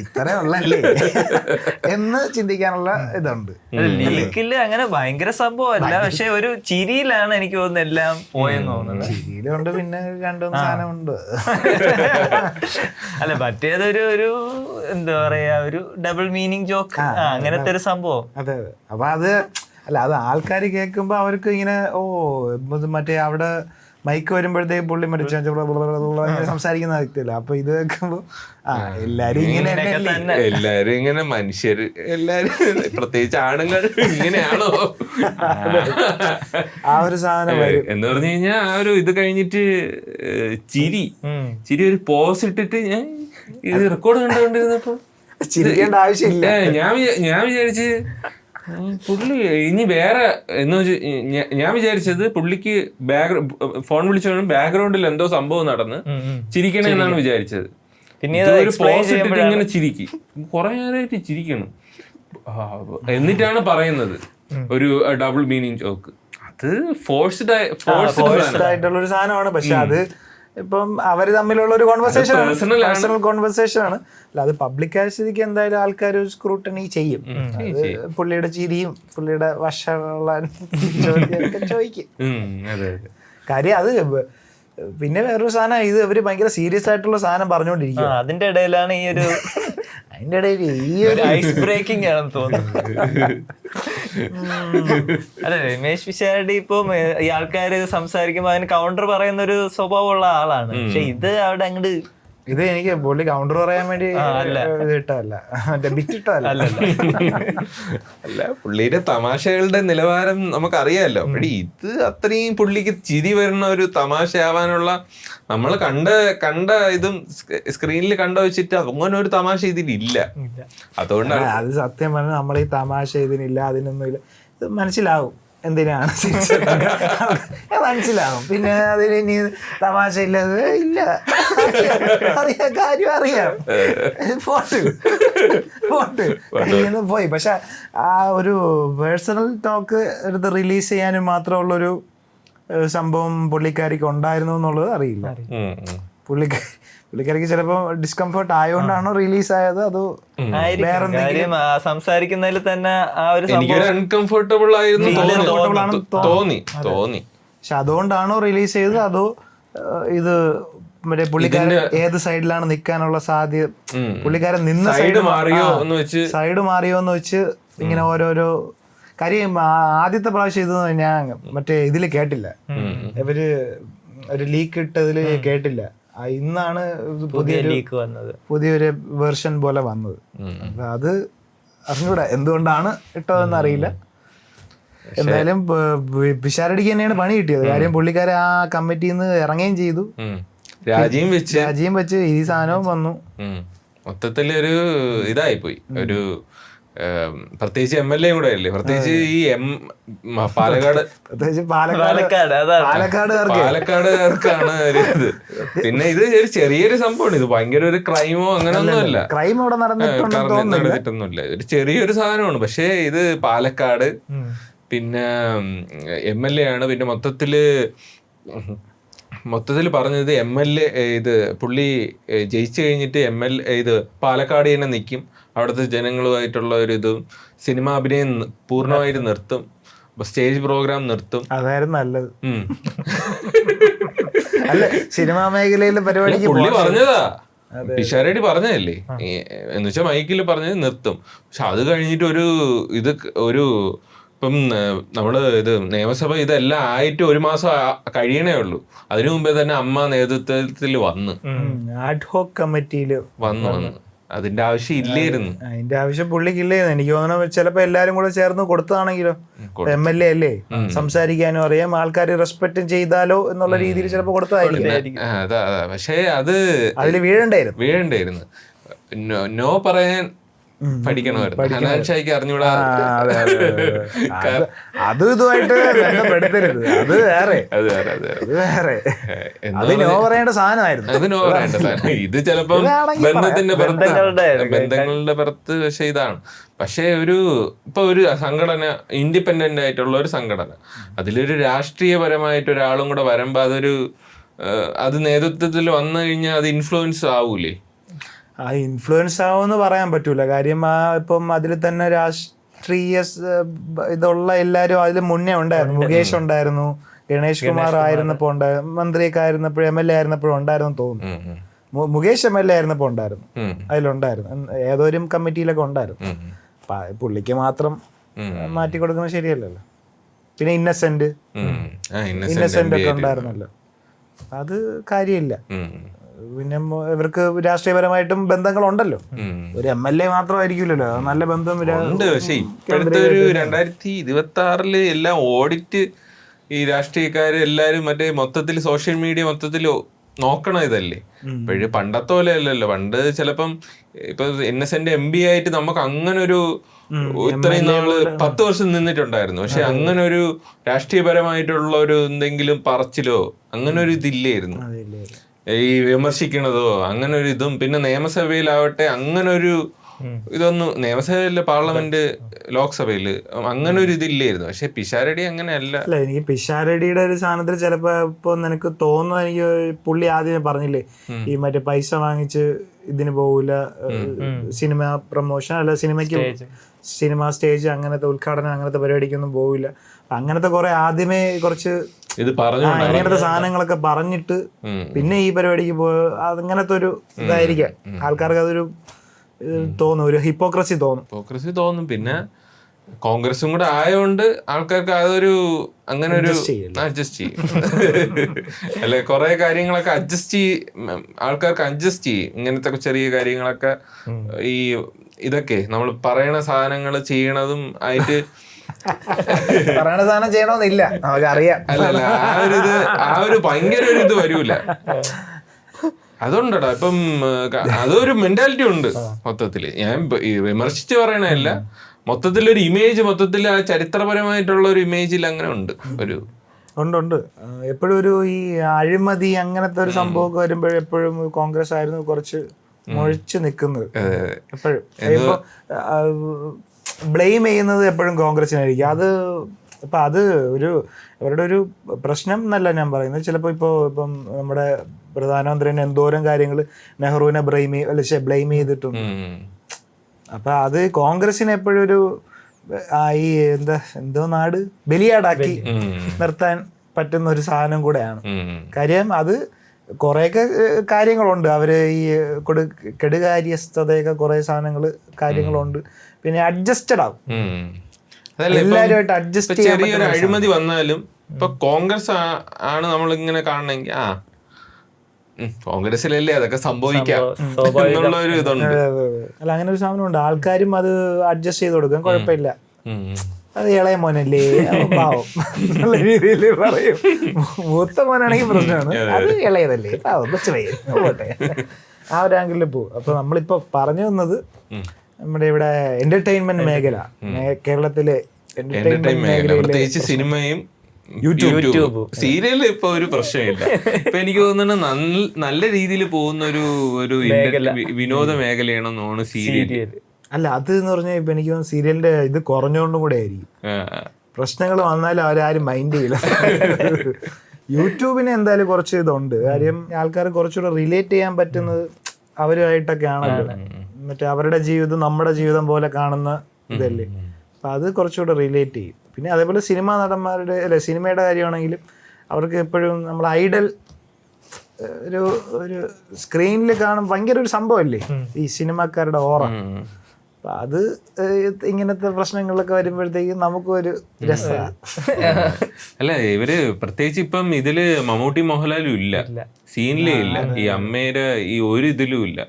ഇത്രേ ഉള്ളല്ലേ എന്ന് ചിന്തിക്കാനുള്ള ഇതുണ്ട്. ലീക്കില് അങ്ങനെ ഭയങ്കര സംഭവമല്ല, പക്ഷെ ഒരു ചിരിയിലാണ് എനിക്ക് തോന്നുന്നു എല്ലാം പോയെന്ന് തോന്നുന്നത്. ചിരിയിലുണ്ട്, പിന്നെ രണ്ടു സാധനമുണ്ട്. അല്ല മറ്റേതൊരു എന്താ പറയാ, ഒരു ഡബിൾ മീനിങ് ജോക്ക്, അങ്ങനത്തെ ഒരു സംഭവം. അതെ. അപ്പൊ അത് ആൾക്കാർ കേൾക്കുമ്പോ അവർക്ക് ഇങ്ങനെ മറ്റേ അവിടെ മൈക്ക് വരുമ്പോഴത്തേക്ക് പുള്ളി മരിച്ചു സംസാരിക്കുന്ന വ്യക്തിയല്ല. അപ്പൊ ഇത് കേൾക്കുമ്പോ എല്ലാരും ഇങ്ങനെ മനുഷ്യര് എല്ലാരും പ്രത്യേകിച്ച് ആണുങ്ങൾ ഇങ്ങനെയാണോ ആ ഒരു സാധനം എന്ന് പറഞ്ഞു കഴിഞ്ഞാൽ ആ ഒരു ഇത് കഴിഞ്ഞിട്ട് ചിരി ഒരു പോസ് ഇട്ടിട്ട് ഞാൻ ഇത് റെക്കോർഡ് കണ്ടുകൊണ്ടിരുന്നപ്പോ ചിരിക്കേണ്ട ആവശ്യമില്ല. ഞാൻ വിചാരിച്ച് പുള്ളി ഇനി വേറെ എന്ന് വെച്ച് ഞാൻ വിചാരിച്ചത് പുള്ളിക്ക് ഫോൺ വിളിച്ചോണ്ടും ബാക്ക്ഗ്രൗണ്ടിൽ എന്തോ സംഭവം നടന്ന് ചിരിക്കണേ എന്നാണ് വിചാരിച്ചത്. ഒരു പോസ് ഇട്ടിട്ട് ഇങ്ങനെ ചിരിക്കും, കുറെ നേരമായിട്ട് ചിരിക്കണം. എന്നിട്ടാണ് പറയുന്നത് ഒരു ഡബിൾ മീനിങ് ജോക്ക്. അത് ഫോഴ്സ്ഡ് ആയിട്ടുള്ള ഒരു സാധനമാണ്. പക്ഷെ അത് ഇപ്പം അവര് തമ്മിലുള്ള ഒരു പേഴ്സണൽ കോൺവെർസേഷൻ ആണ്. അല്ല, അത് പബ്ലിക് ആയ സ്ഥിതിക്ക് എന്തായാലും ആൾക്കാർ സ്ക്രൂട്ടണി ചെയ്യും. പുള്ളിയുടെ ചിരിയും പുള്ളിയുടെ വശമുള്ള ചോദ്യമൊക്കെ ചോദിക്കും. കാര്യം അത് പിന്നെ വേറൊരു സാധനം, ഇത് ഇവര് ഭയങ്കര സീരിയസ് ആയിട്ടുള്ള സാധനം പറഞ്ഞുകൊണ്ടിരിക്കും. അതിന്റെ ഇടയിലാണ് അതിന്റെ ഇടയിൽ ഈ ഒരു ഐസ് ബ്രേക്കിംഗ് ആണെന്ന് തോന്നുന്നു. അല്ല, രമേശ് പിഷാരടി ഇപ്പം ഈ ആൾക്കാര് സംസാരിക്കുമ്പോ അതിന് കൗണ്ടർ പറയുന്ന ഒരു സ്വഭാവമുള്ള ആളാണ്. പക്ഷെ ഇത് അവിടെ അങ്ങോട്ട് ഇത് എനിക്ക് പുള്ളി കൗണ്ടർ പറയാൻ വേണ്ടി ഇട്ടല്ല, അല്ല, പുള്ളിയുടെ തമാശകളുടെ നിലവാരം നമുക്കറിയാമല്ലോ. പക്ഷേ ഇത് അത്രയും പുള്ളിക്ക് ചിരി വരുന്ന ഒരു തമാശ ആവാനുള്ള നമ്മൾ കണ്ട ഇതും സ്ക്രീനിൽ കണ്ട വെച്ചിട്ട് അങ്ങനെ ഒരു തമാശ ഇതിലില്ല. അതുകൊണ്ടാണ് അത് സത്യം പറഞ്ഞാൽ നമ്മൾ ഈ തമാശ ഇതിനില്ല, അതിനൊന്നും ഇല്ല. ഇത് മനസ്സിലാവും എന്തിനാണ് മനസ്സിലാവും. പിന്നെ അതിന് ഇനി തമാശ ഇല്ലാതെ ഇല്ല, അറിയാം, കാര്യം അറിയാം, പോട്ട് പോയി. പക്ഷെ ആ ഒരു പേഴ്സണൽ ടോക്ക് എടുത്ത് റിലീസ് ചെയ്യാനും മാത്രമുള്ളൊരു സംഭവം പുള്ളിക്കാരിക്ക് ഉണ്ടായിരുന്നു എന്നുള്ളത് അറിയില്ല. പുള്ളിക്കാരിക്ക് ചിലപ്പോ ഡിസ്കംഫർട്ട് ആയതുകൊണ്ടാണോ റിലീസ് ആയത്, അതോ സംസാരിക്കുന്നതിൽ തന്നെ ആ ഒരു അൺകംഫർട്ടബിൾ ആയിരുന്നു തോന്നി. പക്ഷെ അതുകൊണ്ടാണോ റിലീസ് ചെയ്തത്, അതോ ഇത് മറ്റേ പുള്ളിക്കാരൻ ഏത് സൈഡിലാണ് നിൽക്കാനുള്ള സാധ്യത, പുള്ളിക്കാരൻ നിന്ന സൈഡ് മാറിയോ എന്ന് വെച്ച് ഇങ്ങനെ ഓരോരോ കാര്യം. ആദ്യത്തെ പ്രാവശ്യം ഇത് ഞാൻ മറ്റേ ഇതില് കേട്ടില്ല, ഇവര് ഒരു ലീക്ക് ഇട്ടതില് കേട്ടില്ല. ഇന്നാണ് പുതിയൊരു വെർഷൻ പോലെ വന്നത്. അത് അറിഞ്ഞൂടാ എന്തുകൊണ്ടാണ് ഇട്ടതെന്ന് അറിയില്ല. എന്തായാലും പിഷാരടിക്ക് തന്നെയാണ് പണി കിട്ടിയത്. കാര്യം പുള്ളിക്കാരെ ആ കമ്മിറ്റിയിൽ നിന്ന് ഇറങ്ങുകയും ചെയ്തു, രാജിയും വെച്ച് ഈ സാധനവും വന്നു. മൊത്തത്തിലൊരു ഇതായിപ്പോയി. ഒരു പ്രത്യേകിച്ച് MLA കൂടെ അല്ലേ, പ്രത്യേകിച്ച് ഈ പാലക്കാടുകാർക്കാണ് ഒരു ഇത്. പിന്നെ ഇത് ഒരു ചെറിയൊരു സംഭവമാണ്, ഇത് ഭയങ്കര ഒരു ക്രൈമോ അങ്ങനെയൊന്നുമല്ല, ക്രൈം ഇവിടെ നടന്നിട്ടൊന്നുമില്ല, ഒരു ചെറിയൊരു സാധനമാണ്. പക്ഷെ ഇത് പാലക്കാട് പിന്നെ MLA ആണ്. പിന്നെ മൊത്തത്തില് പറഞ്ഞത് MLA ഇത് പുള്ളി ജയിച്ചു കഴിഞ്ഞിട്ട് ഇത് പാലക്കാട് തന്നെ നിൽക്കും, അവിടുത്തെ ജനങ്ങളുമായിട്ടുള്ള ഒരു ഇതും സിനിമ അഭിനയം പൂർണ്ണമായിട്ട് നിർത്തും, സ്റ്റേജ് പ്രോഗ്രാം നിർത്തും. അതായിരുന്നു നല്ലത്. അല്ല, സിനിമാ മേഖലയിലെ പരിപാടിക്ക് പുള്ളി പറഞ്ഞതാ, പിഷാരടി പറഞ്ഞതല്ലേ, എന്നുവെച്ചാൽ മൈക്കിൽ പറഞ്ഞത് നിർത്തും. പക്ഷെ അത് കഴിഞ്ഞിട്ട് ഒരു ഇപ്പം നമ്മള് ഇത് നിയമസഭ ഇതെല്ലാം ആയിട്ട് 1 മാസം കഴിയണേ ഉള്ളൂ. അതിനു മുമ്പേ തന്നെ അമ്മ നേതൃത്വത്തിൽ വന്ന് ആഡ്ഹോക് കമ്മിറ്റിയില് വന്നു. അതിന്റെ ആവശ്യം ഇല്ലായിരുന്നു. അതിന്റെ ആവശ്യം പുള്ളിക്കില്ലായിരുന്നു. എനിക്ക് തോന്നുന്നു ചിലപ്പോ എല്ലാരും കൂടെ ചേർന്ന് കൊടുത്തതാണെങ്കിലോ, MLA അല്ലേ, സംസാരിക്കാനും അറിയാം, ആൾക്കാർ റെസ്പെക്ട് ചെയ്താലോ എന്നുള്ള രീതിയിൽ ചിലപ്പോ കൊടുത്തതായിരിക്കും. അതാ പക്ഷേ അത് അതിൽ വീഴണ്ടായിരുന്നു. നോ പറയാൻ പഠിക്കണമായിരുന്നു. ഹനാൻ ഷായ്ക്ക് അറിഞ്ഞൂടാ. അത് ഇതുമായിട്ട് ബന്ധപ്പെടുത്തരുത്. അത് വേറെ അത് നോ പറയേണ്ട സാധനമായിരുന്നു. അത് നോ പറയേണ്ട സാധനം. ഇത് ചിലപ്പം ബന്ധങ്ങളുടെ പുറത്ത്. പക്ഷെ ഇതാണ്. പക്ഷെ ഇപ്പൊ ഒരു സംഘടന, ഇൻഡിപെൻഡന്റ് ആയിട്ടുള്ള ഒരു സംഘടന, അതിലൊരു രാഷ്ട്രീയപരമായിട്ട് ഒരാളും കൂടെ വരുമ്പോ അത് നേതൃത്വത്തിൽ വന്നു കഴിഞ്ഞാൽ അത് ഇൻഫ്ലുവൻസ് ആവൂലേ? ആ ഇൻഫ്ലുവൻസ് ആവുമെന്ന് പറയാൻ പറ്റൂല. കാര്യം ഇപ്പം അതിൽ തന്നെ രാഷ്ട്രീയ ഇതുള്ള എല്ലാവരും അതിൽ മുന്നേ ഉണ്ടായിരുന്നു. മുകേഷ് ഉണ്ടായിരുന്നു, ഗണേഷ് കുമാർ ആയിരുന്നപ്പോ ഉണ്ടായിരുന്നു, മന്ത്രിയൊക്കെ ആയിരുന്നപ്പോഴും MLA ആയിരുന്നപ്പോഴും ഉണ്ടായിരുന്നു തോന്നുന്നു. മുകേഷ് MLA ആയിരുന്നപ്പോ ഉണ്ടായിരുന്നു, അതിലുണ്ടായിരുന്നു, ഏതൊരു കമ്മിറ്റിയിലൊക്കെ ഉണ്ടായിരുന്നു. പുള്ളിക്ക് മാത്രം മാറ്റി കൊടുക്കുന്നത് ശരിയല്ലല്ലോ. പിന്നെ ഇന്നസെന്റ് ഒക്കെ ഉണ്ടായിരുന്നല്ലോ, അത് കാര്യമില്ല. പിന്നെ ഇവർക്ക് രാഷ്ട്രീയപരമായിട്ടും ബന്ധങ്ങളുണ്ടല്ലോ. ഒരു MLA മാത്രമായിരിക്കില്ലല്ലോ, നല്ല ബന്ധം ഉണ്ട്. പക്ഷെ ഇപ്പോഴത്തെ ഒരു 2026 എല്ലാം ഓഡിറ്റ്, ഈ രാഷ്ട്രീയക്കാര് എല്ലാരും മറ്റേ മൊത്തത്തിൽ സോഷ്യൽ മീഡിയ മൊത്തത്തിൽ നോക്കണം ഇതല്ലേ. ഇപ്പോഴും പണ്ടത്തെ പോലെ അല്ലല്ലോ. പണ്ട് ചിലപ്പം ഇപ്പൊ ഇന്നസെന്റ് MP ആയിട്ട് നമുക്ക് അങ്ങനെ ഒരു ഇത്രയും നാള് 10 വർഷം നിന്നിട്ടുണ്ടായിരുന്നു. പക്ഷെ അങ്ങനെ ഒരു രാഷ്ട്രീയപരമായിട്ടുള്ള ഒരു എന്തെങ്കിലും പറച്ചിലോ അങ്ങനെ ഒരു ഇതില്ലായിരുന്നു. ഈ വിമർശിക്കണതോ അങ്ങനെ ഒരു ഇതും. പിന്നെ നിയമസഭയിലാവട്ടെ അങ്ങനെ ഒരു ഇതൊന്നും, നിയമസഭയിലെ പാർലമെന്റ് ലോക്സഭയില് അങ്ങനെ ഒരു ഇതില്ലായിരുന്നു. പക്ഷെ പിഷാരടി അങ്ങനെയല്ല. അല്ല, എനിക്ക് പിഷാരടിയുടെ ഒരു സാധനത്തിൽ ചിലപ്പോ ഇപ്പൊ നിനക്ക് തോന്നുന്നു, എനിക്ക് പുള്ളി ആദ്യം പറഞ്ഞില്ലേ, ഈ മറ്റേ പൈസ വാങ്ങിച്ച് ഇതിന് പോവില്ല, സിനിമ പ്രൊമോഷൻ അല്ല, സിനിമ സ്റ്റേജ് അങ്ങനത്തെ ഉദ്ഘാടനം അങ്ങനത്തെ പരിപാടിക്കൊന്നും പോവില്ല. അങ്ങനത്തെ കുറെ ആദ്യമേ കുറച്ച് ഇത് പറഞ്ഞു ഇങ്ങനത്തെ സാധനങ്ങളൊക്കെ പറഞ്ഞിട്ട് പിന്നെ ഈ പരിപാടിക്ക് അങ്ങനത്തെ ഒരു ഇതായിരിക്കാം. ആൾക്കാർക്ക് അതൊരു തോന്നും, ഒരു ഹിപ്പോക്രസി തോന്നും. പിന്നെ കോൺഗ്രസും കൂടെ ആയതുകൊണ്ട് ആൾക്കാർക്ക് അതൊരു അങ്ങനെ ഒരു അഡ്ജസ്റ്റ് ചെയ്യും. അല്ലെ, കുറെ കാര്യങ്ങളൊക്കെ ആൾക്കാർക്ക് അഡ്ജസ്റ്റ് ചെയ്യും. ഇങ്ങനത്തെ ചെറിയ കാര്യങ്ങളൊക്കെ ഈ ഇതൊക്കെ നമ്മൾ പറയണ സാധനങ്ങൾ ചെയ്യണതും ആയിട്ട് പറയണ സാധനം ചെയ്യണമെന്നില്ല, നമുക്കറിയാം. അല്ലല്ല, ആ ഒരു ഭയങ്കര ഒരു ഇത് വരൂല. അതുകൊണ്ടടാ ഇപ്പം അതൊരു മെന്റാലിറ്റി ഉണ്ട് മൊത്തത്തില്. ഞാൻ വിമർശിച്ച് പറയണല്ല, മൊത്തത്തിലൊരു ഇമേജ്, മൊത്തത്തിൽ ആ ചരിത്രപരമായിട്ടുള്ള ഒരു ഇമേജിൽ അങ്ങനെ ഉണ്ട്. ഉണ്ട് എപ്പോഴും ഒരു ഈ അഴിമതി അങ്ങനത്തെ ഒരു സംഭവമൊക്കെ വരുമ്പോഴെപ്പോഴും കോൺഗ്രസ് ആയിരുന്നു കുറച്ച് മുഴിച്ചു നിൽക്കുന്നത്. എപ്പോഴും ബ്ലെയിം ചെയ്യുന്നത് എപ്പോഴും കോൺഗ്രസിനായിരിക്കും. അത് അവരുടെ ഒരു പ്രശ്നം എന്നല്ല ഞാൻ പറയുന്നത്. ചിലപ്പോൾ ഇപ്പം നമ്മുടെ പ്രധാനമന്ത്രിനെ എന്തോരം കാര്യങ്ങൾ നെഹ്റുവിനെ ബ്ലെയിം ചെയ്തിട്ടുണ്ട്. അപ്പൊ അത് കോൺഗ്രസിന് എപ്പോഴും ഒരു ഈ എന്തോ നാട് ബലിയാടാക്കി നിർത്താൻ പറ്റുന്ന ഒരു സാധനം കൂടെയാണ്. കാര്യം അത് കുറെയൊക്കെ കാര്യങ്ങളുണ്ട്. അവര് ഈ കെടുകാര്യസ്ഥതയൊക്കെ കുറെ കാര്യങ്ങളുണ്ട്. പിന്നെ അഡ്ജസ്റ്റഡ് ആവും, എല്ലാവരുമായിട്ട് അഡ്ജസ്റ്റ് ചെയ്യാൻ. ചെറിയൊരു അഴിമതി വന്നാലും ഇപ്പൊ കോൺഗ്രസ് ആണ് നമ്മളിങ്ങനെ കാണണമെങ്കിൽ കോൺഗ്രസിലല്ലേ അതൊക്കെ സംഭവിക്കാം എന്നുള്ള ഒരു ഇതുണ്ട്. അല്ല, അങ്ങനെ ഒരു സാധനമുണ്ട്. ആൾക്കാരും അത് അഡ്ജസ്റ്റ് ചെയ്ത് കൊടുക്കാൻ കുഴപ്പമില്ല. അത് ഇളയ മോനല്ലേ, പാവം എന്നുള്ള രീതിയിൽ പറയും. മൂത്ത മോനാണെങ്കിൽ പ്രശ്നമാണ്, അത് ഇളയതല്ലേ, പാവം പോട്ടെ, ആ ഒരു ആംഗിളിൽ പോകും. അപ്പൊ നമ്മളിപ്പോ പറഞ്ഞു വന്നത് നമ്മുടെ ഇവിടെ എന്റർടൈൻമെന്റ് മേഖല, കേരളത്തിലെ എന്റർടൈൻമെന്റ് പ്രത്യേകിച്ച് സിനിമയും യൂട്യൂബ് സീരിയല് ഇപ്പൊ ഒരു പ്രശ്നമില്ല. ഇപ്പൊ എനിക്ക് തോന്നുന്നു നല്ല രീതിയിൽ പോകുന്ന ഒരു വിനോദ മേഖലയാണെന്ന് തോന്നുന്നു സീരിയൽ. അല്ല, അത് എന്ന് പറഞ്ഞാൽ ഇപ്പൊ എനിക്ക് തോന്നുന്നു സീരിയലിന്റെ ഇത് കുറഞ്ഞുകൊണ്ടും കൂടെ ആയിരിക്കും. പ്രശ്നങ്ങൾ വന്നാലും അവരാരും മൈൻഡ് ചെയ്യില്ല. യൂട്യൂബിന് എന്തായാലും കുറച്ച് ഇതുണ്ട്. കാര്യം ആൾക്കാർ കുറച്ചുകൂടെ റിലേറ്റ് ചെയ്യാൻ പറ്റുന്നത് അവരുമായിട്ടൊക്കെ ആണല്ലോ. മറ്റേ അവരുടെ ജീവിതം നമ്മുടെ ജീവിതം പോലെ കാണുന്ന ഇതല്ലേ. അപ്പൊ അത് കുറച്ചുകൂടെ റിലേറ്റ് ചെയ്യും. പിന്നെ അതേപോലെ സിനിമാ നടന്മാരുടെ സിനിമയുടെ കാര്യമാണെങ്കിലും അവർക്ക് എപ്പോഴും നമ്മൾ ഐഡൽ ഒരു സ്ക്രീനിൽ കാണും ഭയങ്കര ഒരു സംഭവമല്ലേ ഈ സിനിമാക്കാരുടെ ഓറ. അപ്പൊ അത് ഇങ്ങനത്തെ പ്രശ്നങ്ങളൊക്കെ വരുമ്പോഴത്തേക്കും നമുക്കും ഒരു രസമാണ്. അല്ല ഇവര് പ്രത്യേകിച്ച് ഇപ്പം ഇതില് മമ്മൂട്ടി മോഹൻലാലും ഇല്ല, സീനിലേ ഇല്ല, ഈ അമ്മയുടെ ഈ ഒരു ഇതിലും ഇല്ല.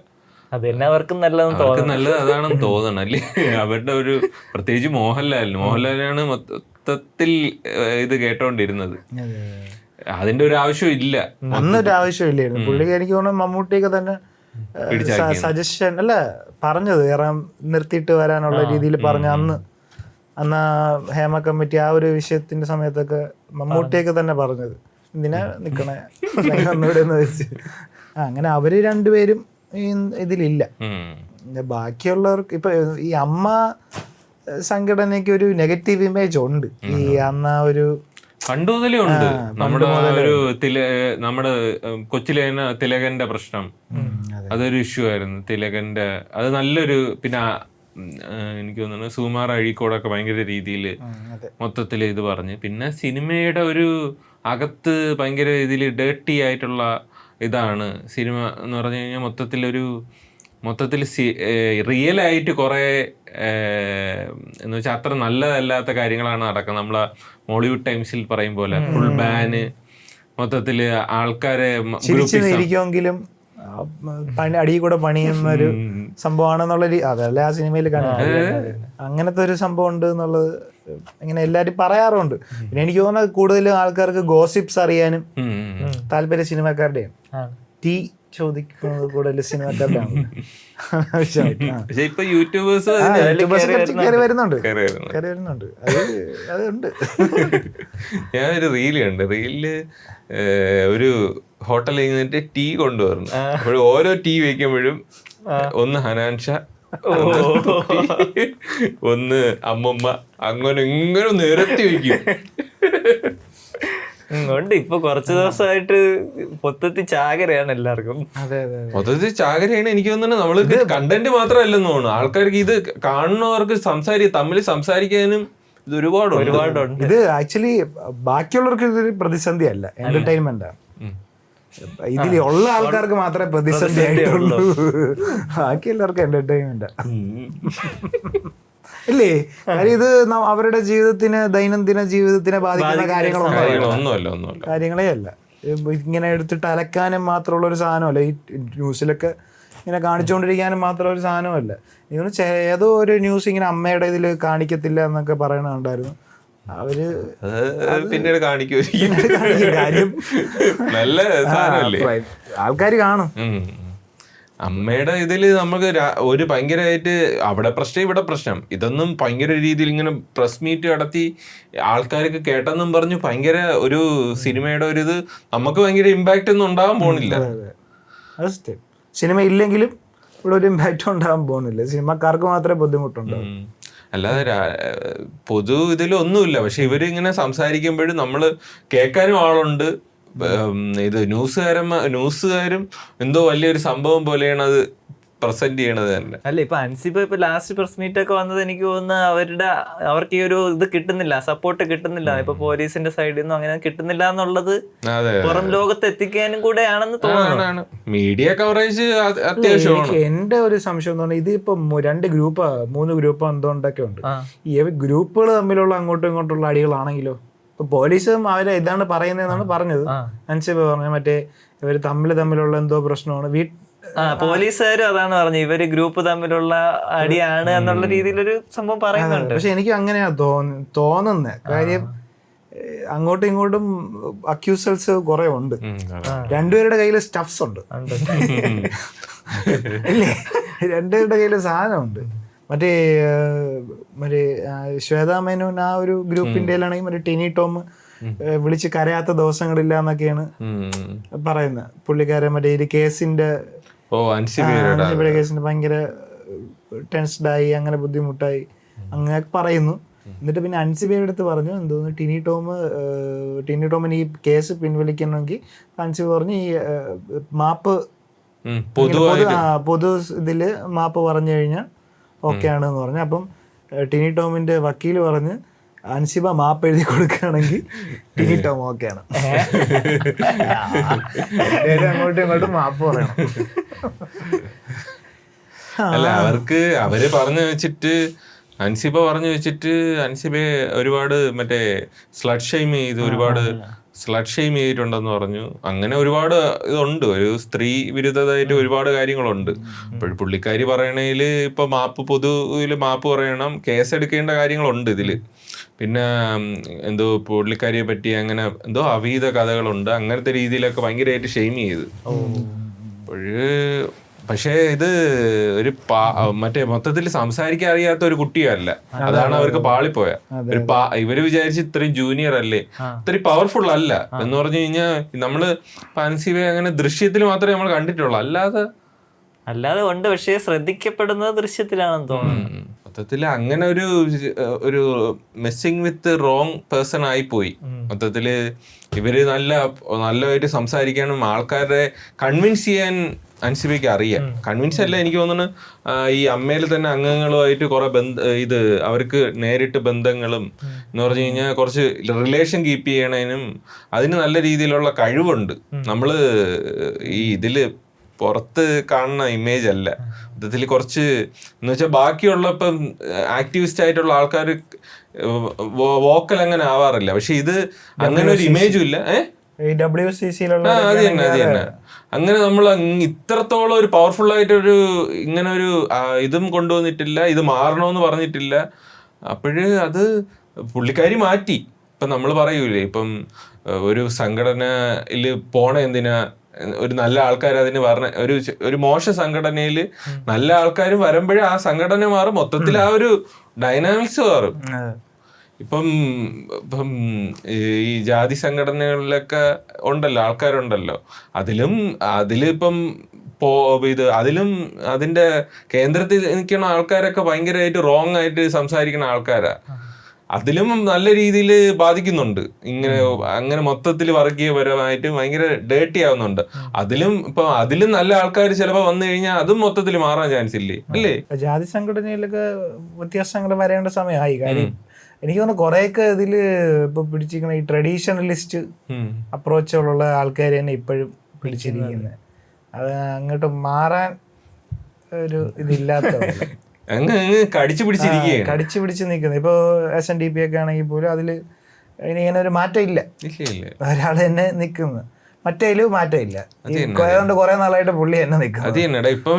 അത് തന്നെ അവർക്കും നല്ലതെന്ന് തോന്നുന്നു. നല്ലത് അതാണെന്ന് തോന്നണം അല്ലേ. അവരുടെ ഒരു പ്രത്യേകിച്ച് മോഹൻലാലാണ് മൊത്തത്തിൽ ഇത് കേട്ടോണ്ടിരുന്നത്. അതിന്റെ ഒരു ആവശ്യം ഇല്ല, അന്നൊരു ആവശ്യമില്ലായിരുന്നു. പുള്ളിക്ക് എനിക്ക് തോന്നുന്നു മമ്മൂട്ടിയൊക്കെ തന്നെ സജഷൻ അല്ല പറഞ്ഞത് നിർത്തിയിട്ട് വരാനുള്ള രീതിയിൽ പറഞ്ഞ അന്ന് ഹേമ കമ്മിറ്റി ആ ഒരു വിഷയത്തിന്റെ സമയത്തൊക്കെ മമ്മൂട്ടിയൊക്കെ തന്നെ പറഞ്ഞത് എന്തിനാ നിക്കണേ ഒന്നുകൂടെ എന്ന് വെച്ച്. അങ്ങനെ അവര് രണ്ടുപേരും ഇതിലില്ല. ബാക്കിയുള്ളവർക്ക് ഇപ്പൊ ഈ അമ്മ സംഘടനയ്ക്ക് ഒരു നെഗറ്റീവ് ഇമേജ് ഉണ്ട്. ഈ അന്ന് ഒരു പണ്ട് മുതലേ ഉണ്ട്. നമ്മുടെ നമ്മുടെ കൊച്ചിലെ തിലകന്റെ പ്രശ്നം അതൊരു ഇഷ്യൂ ആയിരുന്നു. തിലകന്റെ അത് നല്ലൊരു, പിന്നെ എനിക്ക് തോന്നുന്നു സുകുമാർ അഴീക്കോടൊക്കെ ഭയങ്കര രീതിയിൽ മൊത്തത്തിൽ ഇത് പറഞ്ഞ്, പിന്നെ സിനിമയുടെ ഒരു അകത്ത് ഭയങ്കര ഇതിൽ ഡേർട്ടി ആയിട്ടുള്ള ഇതാണ് സിനിമ എന്ന് പറഞ്ഞു കഴിഞ്ഞാൽ. മൊത്തത്തിൽ റിയൽ ആയിട്ട് കുറെ എന്ന് വെച്ചാൽ അത്ര നല്ലതല്ലാത്ത കാര്യങ്ങളാണ് നടക്കുന്നത്. നമ്മളെ മോളിവുഡ് ടൈംസിൽ പറയും പോലെ ഫുൾ ബാന്, മൊത്തത്തില് ആൾക്കാരെ ഇരിക്കുമെങ്കിലും അടിയിൽ കൂടെ പണിയുന്ന ഒരു സംഭവമാണെന്നുള്ള അതല്ലേ ആ സിനിമയിൽ കാണിക്കുന്നത്. അങ്ങനത്തെ ഒരു സംഭവം ഉണ്ട് എന്നുള്ളത് ഇങ്ങനെ എല്ലാരും പറയാറുണ്ട്. പിന്നെ എനിക്ക് തോന്നുന്നത് കൂടുതലും ആൾക്കാർക്ക് ഗോസിപ്സ് അറിയാനും താല്പര്യം സിനിമക്കാരുടെയും ടീ ചോദിക്കുന്നത് കൂടുതൽ സിനിമക്കാരുടെ ആണ്. യൂട്യൂബേഴ്സ് കയറി വരുന്നുണ്ട്. അതുണ്ട്. ഞാനൊരു റീല് കണ്ട്. റീലില് ഒരു ഹോട്ടലിൽ നിന്നിട്ട് ടീ കൊണ്ടുവരണം. അപ്പോൾ ഓരോ ടീ വയ്ക്കുമ്പോഴും ഒന്ന് ഹനാൻഷ, ഒന്ന് അമ്മമ്മ, അങ്ങനെ ഇങ്ങനെ നിരത്തി വയ്ക്കും. ഉണ്ട്. ഇപ്പൊ കുറച്ചു ദിവസമായിട്ട് മൊത്തത്തിൽ ചാകരയാണ് എല്ലാവർക്കും. മൊത്തത്തിൽ ചാകരയാണ്. എനിക്ക് തോന്നുന്നത് നമ്മൾക്ക് കണ്ടന്റ് മാത്രമല്ലെന്ന് തോന്നുന്നു, ആൾക്കാർക്ക് ഇത് കാണുന്നവർക്ക് തമ്മിൽ സംസാരിക്കാനും ഇത് ഒരുപാടുണ്ട്. ഇത് ആക്ച്വലി ബാക്കിയുള്ളവർക്ക് ഇതൊരു പ്രതിസന്ധി അല്ല, എന്റർടൈൻമെന്റ് ആണ്. ഇതിൽ ഉള്ള ആൾക്കാർക്ക് മാത്രമേ പ്രതിസന്ധി ആയിട്ടുള്ളൂ, ബാക്കി എല്ലാവർക്കും എന്റർടൈൻമെന്റ് ഇല്ലേ. കാര്യം ഇത് അവരുടെ ജീവിതത്തിന്, ദൈനംദിന ജീവിതത്തിനെ ബാധിക്കുന്ന കാര്യങ്ങളേ അല്ല. ഇങ്ങനെ എടുത്തിട്ട് അലക്കാനും മാത്രമുള്ള ഒരു സാധനമല്ല, ഈ ന്യൂസിലൊക്കെ ഇങ്ങനെ കാണിച്ചുകൊണ്ടിരിക്കാനും മാത്രം ഒരു സാധനമല്ല. ഇങ്ങനെ ഏതോ ഒരു ന്യൂസ് ഇങ്ങനെ അമ്മയുടെ ഇതിൽ കാണിക്കത്തില്ല എന്നൊക്കെ പറയണുണ്ടായിരുന്നു. അവര് പിന്നീട് കാണിക്കും. കാര്യം നല്ല ആൾക്കാർ കാണും. അമ്മയുടെ ഇതില് നമുക്ക് ഒരു ഭയങ്കരമായിട്ട് അവിടെ പ്രശ്നം ഇവിടെ പ്രശ്നം ഇതൊന്നും ഭയങ്കര രീതിയിൽ ഇങ്ങനെ പ്രസ് മീറ്റ് നടത്തി ആൾക്കാർക്ക് കേട്ടെന്നും പറഞ്ഞു ഭയങ്കര ഒരു സിനിമയുടെ ഒരു ഇത് നമുക്ക് ഭയങ്കര ഇമ്പാക്റ്റ് ഒന്നും ഉണ്ടാകാൻ പോണില്ല. സിനിമ ഇല്ലെങ്കിലും ഇവിടെ ഒരു ഇമ്പാക്റ്റ് ഉണ്ടാകാൻ പോകുന്നില്ല, സിനിമക്കാർക്ക് മാത്രമേ ബുദ്ധിമുട്ടുണ്ടാവും. അല്ലാതെ പൊതു ഇതിലൊന്നുമില്ല. പക്ഷെ ഇവരിങ്ങനെ സംസാരിക്കുമ്പോഴും നമ്മള് കേൾക്കാനും ആളുണ്ട്. ഇത് ന്യൂസുകാരും എന്തോ വലിയൊരു സംഭവം പോലെയാണ് അത് പ്രസന്റ് ചെയ്യണത് തന്നെ. അല്ല ഇപ്പൊ അൻസിബ ഇപ്പൊ ലാസ്റ്റ് പ്രസ് മീറ്റ് ഒക്കെ വന്നത് എനിക്ക് തോന്നുന്നു അവർക്ക് ഈ ഒരു ഇത് കിട്ടുന്നില്ല, സപ്പോർട്ട് കിട്ടുന്നില്ല. ഇപ്പൊ പോലീസിന്റെ സൈഡിൽ നിന്നും അങ്ങനെ കിട്ടുന്നില്ല എന്നുള്ളത് പുറം ലോകത്ത് എത്തിക്കാനും കൂടെ ആണെന്ന് തോന്നുന്നു. മീഡിയ കവറേജ് അത്യാവശ്യമാണ്. എന്റെ ഒരു സംശയം എന്ന് പറഞ്ഞാൽ ഇതിപ്പോ 3 ഗ്രൂപ്പ് എന്തുകൊണ്ടൊക്കെ ഉണ്ട്. ഈ ഗ്രൂപ്പുകൾ തമ്മിലുള്ള അങ്ങോട്ടും ഇങ്ങോട്ടുള്ള അടികളാണെങ്കിലോ, ഇപ്പൊ പോലീസും അവരെ ഇതാണ് പറയുന്നതെന്നാണ് പറഞ്ഞത്. അൻസിബ പറഞ്ഞു മറ്റേ ഇവര് തമ്മിലുള്ള എന്തോ പ്രശ്നമാണ്. പോലീസുകാരും അതാണ് പറഞ്ഞത്, ഇവര് ഗ്രൂപ്പ് തമ്മിലുള്ള അടിയാണ് എന്നുള്ള രീതിയിലൊരു സംഭവം പറയുന്നുണ്ട്. പക്ഷെ എനിക്ക് അങ്ങനെയാ തോന്നുന്നത്. കാര്യം അങ്ങോട്ടും ഇങ്ങോട്ടും അക്യൂസൽസ് കുറെ ഉണ്ട്, രണ്ടുപേരുടെ കയ്യിൽ സ്റ്റഫ്സ് ഉണ്ട് അല്ലേ, രണ്ടുപേരുടെ കയ്യിൽ സാധനമുണ്ട്. മറ്റേ ശ്വേതാ മേനോൻ ആ ഒരു ഗ്രൂപ്പിന്റെ ആണെങ്കിൽ മറ്റേ ടിനി ടോം വിളിച്ച് കരയാത്ത ദിവസങ്ങളില്ല എന്നൊക്കെയാണ് പറയുന്നത്. പുള്ളിക്കാരൻ മറ്റേ ഒരു കേസിന്റെ കേസിന്റെ ഭയങ്കര ടെൻസ്ഡായി, അങ്ങനെ ബുദ്ധിമുട്ടായി അങ്ങനെ പറയുന്നു. എന്നിട്ട് പിന്നെ അൻസിബയുടെ അടുത്ത് പറഞ്ഞു എന്തോന്ന് ടിനി ടോമിന് ഈ കേസ് പിൻവലിക്കണമെങ്കിൽ അൻസിബ പറഞ്ഞു ഈ മാപ്പ് പൊതു ഇതില് മാപ്പ് പറഞ്ഞു കഴിഞ്ഞാൽ ഓക്കെ ആണെന്ന് പറഞ്ഞു. അപ്പം ടിനി ടോമിന്റെ വക്കീല് പറഞ്ഞ് അൻസിബ മാപ്പ് എഴുതി കൊടുക്കുകയാണെങ്കിൽ ടിനി ടോം ഓക്കെ ആണ്, അങ്ങോട്ടും ഇങ്ങോട്ടും മാപ്പ് പറയണം. അല്ല അവര് പറഞ്ഞു വെച്ചിട്ട് അൻസിബ പറഞ്ഞു വെച്ചിട്ട് അൻസിബയെ ഒരുപാട് മറ്റേ സ്ലഡ് ഷെയിം ചെയ്ത് ഒരുപാട് സ്ലഡ് ഷെയിം ചെയ്തിട്ടുണ്ടെന്ന് പറഞ്ഞു. അങ്ങനെ ഒരുപാട് ഇതുണ്ട്, ഒരു സ്ത്രീ വിരുദ്ധതായിട്ട് ഒരുപാട് കാര്യങ്ങളുണ്ട്. അപ്പോൾ പുള്ളിക്കാരി പറയണേല് ഇപ്പൊ പൊതുവില് മാപ്പ് പറയണം, കേസെടുക്കേണ്ട കാര്യങ്ങളുണ്ട് ഇതില്. പിന്നെ എന്തോ പുള്ളിക്കാരിയെ പറ്റി അങ്ങനെ എന്തോ അവീത കഥകളുണ്ട്, അങ്ങനത്തെ രീതിയിലൊക്കെ ഭയങ്കരമായിട്ട് ഷെയിം ചെയ്ത്. പക്ഷേ ഇത് ഒരു മറ്റേ മൊത്തത്തിൽ സംസാരിക്കാൻ അറിയാത്ത ഒരു കുട്ടിയല്ല, അതാണ് അവർക്ക് പാളിപ്പോയ. ഇവര് വിചാരിച്ച് ഇത്രയും ജൂനിയർ അല്ലേ, ഇത്രയും പവർഫുൾ അല്ല എന്ന് പറഞ്ഞു കഴിഞ്ഞാൽ നമ്മള് അൻസിബയെ അങ്ങനെ ദൃശ്യത്തിൽ മാത്രമേ നമ്മൾ കണ്ടിട്ടുള്ളൂ, അല്ലാതെ ഉണ്ട്. പക്ഷേ ശ്രദ്ധിക്കപ്പെടുന്നത് ദൃശ്യത്തിലാണെന്ന് തോന്നുന്നു. മൊത്തത്തിൽ അങ്ങനെ ഒരു മെസ്സിങ് വിത്ത് റോങ് പേഴ്സൺ ആയി പോയി. മൊത്തത്തില് ഇവര് നല്ലതായിട്ട് സംസാരിക്കാനും ആൾക്കാരെ കൺവിൻസ് ചെയ്യാൻ അൻസിബയ്ക്ക് അറിയാം. കൺവിൻസ് അല്ല, എനിക്ക് തോന്നുന്നു ഈ അമ്മയിൽ തന്നെ അംഗങ്ങളുമായിട്ട് കുറെ അവർക്ക് നേരിട്ട് ബന്ധങ്ങളും എന്ന് പറഞ്ഞു കഴിഞ്ഞാൽ കുറച്ച് റിലേഷൻ കീപ്പ് ചെയ്യണതിനും അതിന് നല്ല രീതിയിലുള്ള കഴിവുണ്ട്. നമ്മള് ഈ ഇതില് പുറത്ത് കാണുന്ന ഇമേജ് അല്ല, ഇതിൽ കുറച്ച് എന്ന് വെച്ചാൽ ബാക്കിയുള്ള ഇപ്പം ആക്ടിവിസ്റ്റ് ആയിട്ടുള്ള ആൾക്കാർ വോക്കൽ അങ്ങനെ ആവാറില്ല. പക്ഷെ ഇത് അങ്ങനെ ഒരു ഇമേജും ഇല്ല. അത് തന്നെ അങ്ങനെ നമ്മൾ ഇത്രത്തോളം ഒരു പവർഫുൾ ആയിട്ടൊരു ഇങ്ങനെ ഒരു ഇതും കൊണ്ടുവന്നിട്ടില്ല, ഇത് മാറണമെന്ന് പറഞ്ഞിട്ടില്ല. അപ്പോഴ് അത് പുള്ളിക്കാരി മാറ്റി. ഇപ്പം നമ്മൾ പറയൂലേ, ഇപ്പം ഒരു സംഘടനയില് പോണ എന്തിനാ, ഒരു നല്ല ആൾക്കാർ അതിന് പറഞ്ഞ ഒരു മോശ സംഘടനയിൽ നല്ല ആൾക്കാരും വരുമ്പോഴേ ആ സംഘടന മാറും, മൊത്തത്തിൽ ആ ഒരു ഡൈനാമിക്സ് മാറും. ഇപ്പം ഈ ജാതി സംഘടനകളിലൊക്കെ ഉണ്ടല്ലോ ആൾക്കാരുണ്ടല്ലോ, അതിലിപ്പം അതിലും അതിന്റെ കേന്ദ്രത്തിൽ നിൽക്കുന്ന ആൾക്കാരൊക്കെ ഭയങ്കരമായിട്ട് റോങ് ആയിട്ട് സംസാരിക്കുന്ന ആൾക്കാരാ. അതിലും നല്ല രീതിയിൽ ബാധിക്കുന്നുണ്ട്. അങ്ങനെ മൊത്തത്തിൽ വർഗീയപരമായിട്ട് ഭയങ്കര ഡേർട്ടി ആവുന്നുണ്ട്. അതിലും നല്ല ആൾക്കാർ ചിലപ്പോ വന്നു കഴിഞ്ഞാൽ അതും മൊത്തത്തിൽ മാറാൻ ചാൻസ് ഇല്ലേ അല്ലേ? ജാതി സംഘടനയിലൊക്കെ വ്യത്യാസങ്ങൾ വരേണ്ട സമയമായി. കാര്യം എനിക്ക് തോന്നുന്നു കുറെയൊക്കെ ഇതില് ഇപ്പൊ പിടിച്ചിരിക്കുന്ന ഈ ട്രഡീഷണലിസ്റ്റ് അപ്രോച്ചുള്ള ആൾക്കാർ തന്നെ ഇപ്പോഴും പിടിച്ചിരിക്കുന്നത്. അത് അങ്ങോട്ട് മാറാൻ ഒരു ഇതില്ലാത്ത കടിച്ചു പിടിച്ച് നിൽക്കുന്നത്. ഇപ്പൊ SNDP ഒക്കെ ആണെങ്കിൽ പോലും അതില് ഇങ്ങനെ ഒരു മാറ്റം ഇല്ല, ഒരാൾ തന്നെ നിൽക്കുന്നത്. മറ്റേലും മാറ്റമില്ല, അതുകൊണ്ട് കുറെ നാളായിട്ട് പുള്ളി തന്നെ നിൽക്കുന്നത്. അത് തന്നെടാ. ഇപ്പം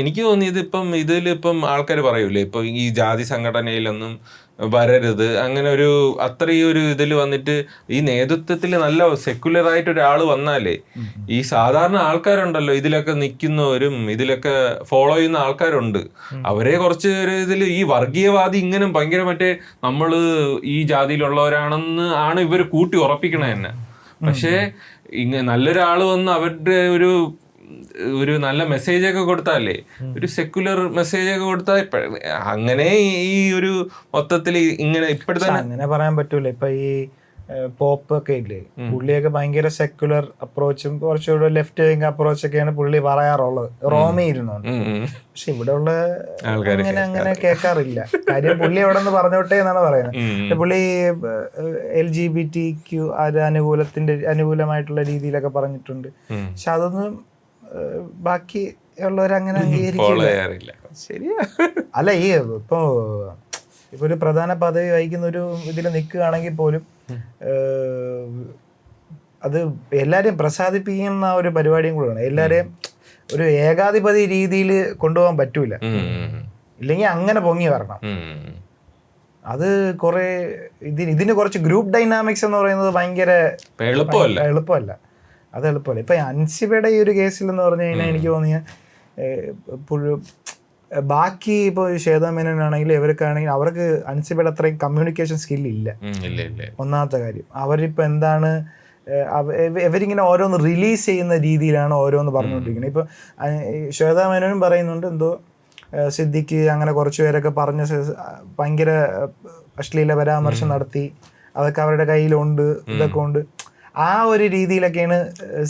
എനിക്ക് തോന്നിയത് ഇതിലിപ്പം ആൾക്കാർ പറയൂലേ, ഇപ്പൊ ഈ ജാതി സംഘടനയിലൊന്നും വരരുത്, അങ്ങനെ അത്രയും ഒരു ഇതിൽ വന്നിട്ട് ഈ നേതൃത്വത്തിൽ നല്ല സെക്യുലർ ആയിട്ട് ഒരാൾ വന്നാലേ ഈ സാധാരണ ആൾക്കാരുണ്ടല്ലോ ഇതിലൊക്കെ നിൽക്കുന്നവരും ഇതിലൊക്കെ ഫോളോ ചെയ്യുന്ന ആൾക്കാരുണ്ട്, അവരെ കുറച്ച് ഒരു ഇതിൽ ഈ വർഗീയവാദി ഇങ്ങനെ ഭയങ്കര മറ്റേ നമ്മള് ഈ ജാതിയിലുള്ളവരാണെന്ന് ആണ് ഇവർ കൂട്ടി ഉറപ്പിക്കണേ തന്നെ. പക്ഷേ നല്ലൊരാള് വന്ന് അവരുടെ ഒരു നല്ല മെസ്സേജ് ഒക്കെ കൊടുത്താലേ, ഒരു സെക്യുലർ മെസ്സേജ് ഒക്കെ കൊടുത്താൽ അങ്ങനെ ഈ ഒരു മൊത്തത്തിൽ ഇങ്ങനെ ഇപ്പോഴത്തെ അങ്ങനെ പറയാൻ പറ്റൂല. ഇപ്പൊ ഈ പോപ്പ് ഒക്കെ ഇല്ലേ, പുള്ളിയൊക്കെ ഭയങ്കര സെക്യുലർ അപ്രോച്ചും കുറച്ചുകൂടെ ലെഫ്റ്റ് വിങ് അപ്രോച്ച് ഒക്കെയാണ് പുള്ളി പറയാറുള്ളത്, റോമി ഇരുന്നുണ്ട്. പക്ഷെ ഇവിടെ ഉള്ള അങ്ങനെ കേൾക്കാറില്ല. കാര്യം പുള്ളി അവിടെ നിന്ന് പറഞ്ഞോട്ടെ എന്നാണ് പറയുന്നത്. പുള്ളി LGBTQ അനുകൂലമായിട്ടുള്ള രീതിയിലൊക്കെ പറഞ്ഞിട്ടുണ്ട്. പക്ഷെ അതൊന്നും ബാക്കി ഉള്ളവരങ്ങനെ അംഗീകരിക്കില്ല. ശരിയാ. അല്ല, ഇപ്പൊ ഒരു പ്രധാന പദവി വഹിക്കുന്ന ഒരു ഇതിൽ നിൽക്കുകയാണെങ്കിൽ പോലും അത് എല്ലാരെയും പ്രസാദിപ്പിക്കുന്ന ഒരു പരിപാടിയും കൂടെയാണ്. എല്ലാരെയും ഒരു ഏകാധിപതി രീതിയിൽ കൊണ്ടുപോകാൻ പറ്റൂല, ഇല്ലെങ്കിൽ അങ്ങനെ പൊങ്ങി വരണം. അത് കുറെ ഇതിന് കുറച്ച് ഗ്രൂപ്പ് ഡൈനാമിക്സ് എന്ന് പറയുന്നത് ഭയങ്കര എളുപ്പമല്ല. അത് എളുപ്പമല്ല. ഇപ്പൊ അൻസിബയുടെ ഈ ഒരു കേസിൽ എന്ന് പറഞ്ഞു കഴിഞ്ഞാൽ എനിക്ക് തോന്നിയ ബാക്കി ഇപ്പോൾ ശ്വേതാമേനോനാണെങ്കിൽ ഇവർക്കാണെങ്കിൽ അവർക്ക് അൻസിബയുടെ അത്രയും കമ്മ്യൂണിക്കേഷൻ സ്കില്ലില്ല. ഒന്നാമത്തെ കാര്യം, അവരിപ്പോൾ എന്താണ് ഇവരിങ്ങനെ ഓരോന്ന് റിലീസ് ചെയ്യുന്ന രീതിയിലാണ് ഓരോന്ന് പറഞ്ഞുകൊണ്ടിരിക്കുന്നത്. ഇപ്പൊ ശ്വേതാമേനോനും പറയുന്നുണ്ട് എന്തോ സിദ്ദിഖ് അങ്ങനെ കുറച്ചു പേരൊക്കെ പറഞ്ഞ ഭയങ്കര അശ്ലീല പരാമർശം നടത്തി, അതൊക്കെ അവരുടെ കയ്യിലുണ്ട്, ഇതൊക്കെ ഉണ്ട്, ആ ഒരു രീതിയിലൊക്കെയാണ്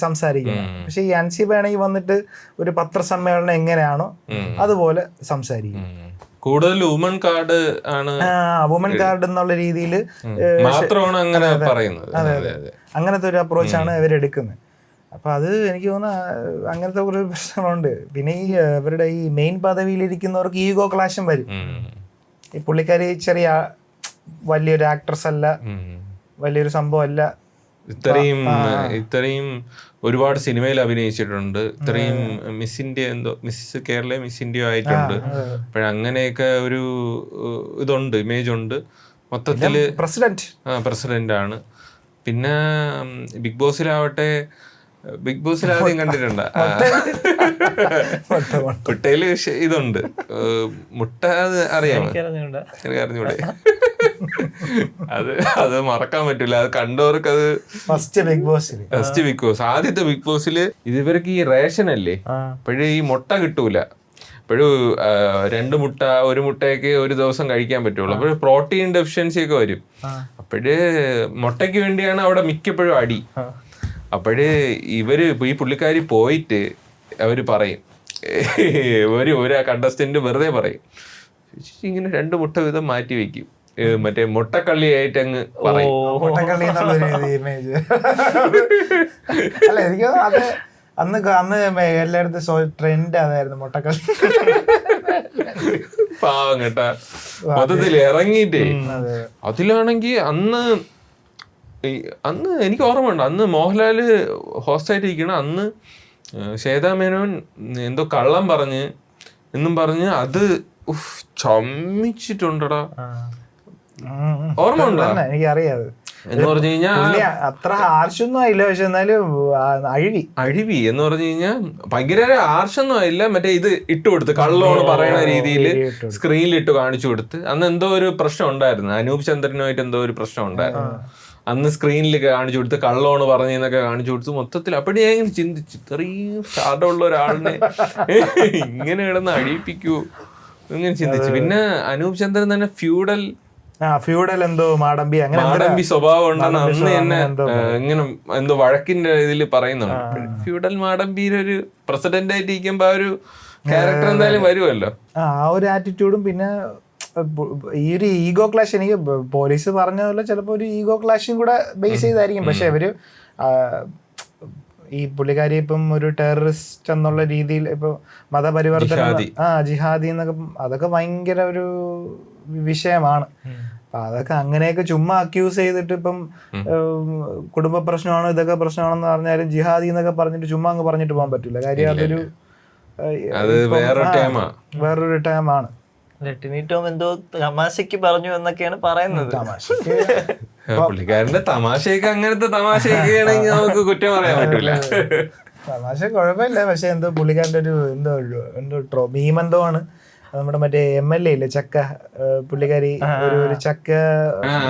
സംസാരിക്കുന്നത്. പക്ഷെ ഈ അൻസിബ ആണെങ്കിൽ വന്നിട്ട് ഒരു പത്രസമ്മേളനം എങ്ങനെയാണോ അതുപോലെ സംസാരിക്കും. കൂടുതൽ വുമൺ കാർഡ് ആണ്, വുമൺ കാർഡ് എന്നുള്ള രീതിയിൽ മാത്രമാണ് അങ്ങനെ പറയുന്നത്. അങ്ങനത്തെ ഒരു അപ്രോച്ചാണ് ഇവരെടുക്കുന്നത്. അപ്പൊ അത് എനിക്ക് തോന്നുന്നു അങ്ങനത്തെ ഒരു പ്രശ്നങ്ങളുണ്ട്. പിന്നെ ഈ ഇവരുടെ ഈ മെയിൻ പദവിയിലിരിക്കുന്നവർക്ക് ഈഗോ ക്ലാഷും വരും. ഈ പുള്ളിക്കാരി ചെറിയ വലിയൊരു ആക്ട്രസ് അല്ല, വലിയൊരു സംഭവം അല്ല, ഇത്രയും ഒരുപാട് സിനിമയിൽ അഭിനയിച്ചിട്ടുണ്ട്, ഇത്രയും miss India miss Kerala miss India ആയിട്ടുണ്ട്. അപ്പോഴങ്ങനെയൊക്കെ ഒരു ഇതുണ്ട്, ഇമേജ് ഉണ്ട്. മൊത്തത്തില് പ്രസിഡന്റ് ആണ്. പിന്നെ ബിഗ് ബോസിലാവട്ടെ, ബിഗ് ബോസിൽ ആദ്യം കണ്ടിട്ടുണ്ട് മുട്ടയില് ഇതുണ്ട്, മുട്ട അറിയാമോ? എനിക്ക് അറിഞ്ഞൂടെ. അത് മറക്കാൻ പറ്റില്ല, അത് കണ്ടവർക്ക് അത് ഫസ്റ്റ് ബിഗ് ബോസ് ആദ്യത്തെ ബിഗ് ബോസില് ഇവർക്ക് ഈ റേഷൻ അല്ലേ, അപ്പോഴേ ഈ മുട്ട കിട്ടൂല. അപ്പോഴും 2 മുട്ട 1 മുട്ടയൊക്കെ ഒരു ദിവസം കഴിക്കാൻ പറ്റുള്ളൂ. അപ്പോഴും പ്രോട്ടീൻ ഡെഫിഷ്യൻസി ഒക്കെ വരും. അപ്പോഴ് മുട്ടയ്ക്ക് വേണ്ടിയാണ് അവിടെ മിക്കപ്പോഴും അടി. അപ്പോഴ് ഈ പുള്ളിക്കാരി പോയിട്ട് അവര് പറയും, ഒരു കണ്ടസ്റ്റന്റ് വെറുതെ പറയും, ഇങ്ങനെ 2 മുട്ട വീതം മാറ്റി വെക്കും, മറ്റേ മുട്ടക്കള്ളിയായിട്ട് അങ്ങ് പറയും. അന്ന് എല്ലായിടത്തും ട്രെൻഡ് അതായിരുന്നു മുട്ടക്കള്ളി. പാവം കേട്ടാ, മൊത്തത്തിൽ ഇറങ്ങിയിട്ടേ. അതിലാണെങ്കി അന്ന് എനിക്ക് ഓർമ്മയുണ്ട്, അന്ന് മോഹൻലാല് ഹോസ്റ്റായിട്ട് ഇരിക്കണം. അന്ന് ശ്വേതാ മേനോൻ എന്തോ കള്ളം എന്നും പറഞ്ഞ് അത് ചമ്മിച്ചിട്ടുണ്ടടാ. ഓർമ്മ ഉണ്ടോ? എനിക്കറിയാം. എന്ന് പറഞ്ഞു കഴിഞ്ഞാൽ അത്ര ആർഷൊന്നും ആയില്ല, പക്ഷെ എന്നാലും അഴിവി എന്ന് പറഞ്ഞു കഴിഞ്ഞാൽ ഭയങ്കര ആർഷൊന്നും ആയില്ല. മറ്റേ ഇത് ഇട്ടുകൊടുത്ത് കള്ളോണ് പറയുന്ന രീതിയിൽ സ്ക്രീനിലിട്ട് കാണിച്ചു കൊടുത്ത്. അന്ന് എന്തോ ഒരു പ്രശ്നം ഉണ്ടായിരുന്നു, അനൂപ് ചന്ദ്രനുമായിട്ട് എന്തോ ഒരു പ്രശ്നം ഉണ്ടായിരുന്നു. അന്ന് സ്ക്രീനിൽ കാണിച്ചു കൊടുത്ത് കള്ളോണ് പറഞ്ഞെന്നൊക്കെ കാണിച്ചു കൊടുത്ത്. മൊത്തത്തിൽ അപ്പോഴേ ഞാൻ ഇങ്ങനെ ചിന്തിച്ചു, ഇത്രയും ഷാർഡുള്ള ഒരാളിനെ ഇങ്ങനെ കിടന്ന് അഴിപ്പിക്കുവോ ഇങ്ങനെ ചിന്തിച്ചു. പിന്നെ അനൂപ് ചന്ദ്രൻ തന്നെ ഫ്യൂഡൽ എന്തോ മാടമ്പി സ്വഭാവം ഉണ്ടെന്ന് അന്ന് തന്നെ ഇങ്ങനെ എന്തോ വഴക്കിന്റെ ഇതിൽ പറയുന്നുണ്ട്. ഫ്യൂഡൽ മാടമ്പിയുടെ ഒരു പ്രസിഡന്റ് ആയിട്ട് ഇരിക്കുമ്പോ ആ ഒരു ക്യാരക്ടർ എന്തായാലും വരുമല്ലോ. ആ ഒരു ആറ്റിറ്റ്യൂഡും പിന്നെ ഈ ഒരു ഈഗോ ക്ലാഷ്, എനിക്ക് പോലീസ് പറഞ്ഞ പോലെ ചിലപ്പോൾ ഒരു ഈഗോ ക്ലാഷും കൂടെ ബേസ് ചെയ്തായിരിക്കും. പക്ഷെ അവര് ഈ പുള്ളിക്കാരി ഇപ്പം ഒരു ടെററിസ്റ്റ് എന്നുള്ള രീതിയിൽ ഇപ്പൊ മതപരിവർത്തനം, ജിഹാദി എന്നൊക്കെ, അതൊക്കെ ഭയങ്കര ഒരു വിഷയമാണ്. അപ്പൊ അതൊക്കെ അങ്ങനെയൊക്കെ ചുമ്മാ അക്യൂസ് ചെയ്തിട്ട് ഇപ്പം കുടുംബ പ്രശ്നമാണോ ഇതൊക്കെ പ്രശ്നമാണെന്ന് പറഞ്ഞാലും ജിഹാദി എന്നൊക്കെ പറഞ്ഞിട്ട് ചുമ്മാ അങ്ങ് പറഞ്ഞിട്ട് പോകാൻ പറ്റില്ല. കാര്യം അതൊരു വേറൊരു ടൈമാണ്. ടിനിടോം എന്തോ തമാശക്ക് പറഞ്ഞു എന്നൊക്കെയാണ് പറയുന്നത്. പുള്ളിക്കാരന്റെ തമാശയൊക്കെ അങ്ങനത്തെ തമാശയൊക്കെയാണെങ്കിൽ നമുക്ക് കുറ്റം പറയാൻ പറ്റില്ല. തമാശ കുഴപ്പമില്ല, പക്ഷെ എന്തോ പുള്ളിക്കാരന്റെ ഒരു എന്തോ മീമെന്തോ ആണ്. നമ്മുടെ മറ്റേ MLA ഇല്ലേ ചക്ക, പുള്ളിക്കാരി ഒരു ചക്ക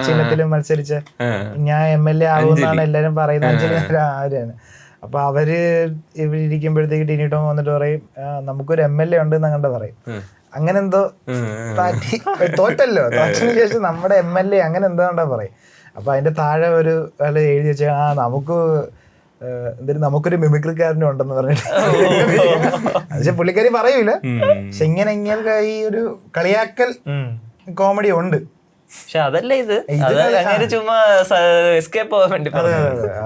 ചിഹ്നത്തിൽ മത്സരിച്ച ഞാൻ MLA ആകുമെന്നാണ് എല്ലാരും പറയുന്നത്. ആരാണ് അപ്പൊ അവര് ഇവിടെ ഇരിക്കുമ്പോഴത്തേക്ക് ടിനിടോം വന്നിട്ട് പറയും നമുക്കൊരു MLA ഉണ്ട് എന്നങ്ങണ്ട് പറയും. അങ്ങനെ എന്തോ തോറ്റല്ലോ, തോറ്റതിന് ശേഷം നമ്മുടെ MLA അങ്ങനെ എന്താ പറയും. അപ്പൊ അതിന്റെ താഴെ ഒരു ആള് എഴുതി വെച്ചാൽ നമുക്ക് നമുക്കൊരു മിമിക്രിക്കാരനും ഉണ്ടെന്ന് പറഞ്ഞിട്ട്. പക്ഷെ പുള്ളിക്കാരി പറയൂല, പക്ഷെ ഇങ്ങനെ ഈ ഒരു കളിയാക്കൽ കോമഡി ഉണ്ട്. പക്ഷെ അതല്ല ഇത് ചുമ്മാ എസ്കേപ്പ് ആവാൻ വേണ്ടി.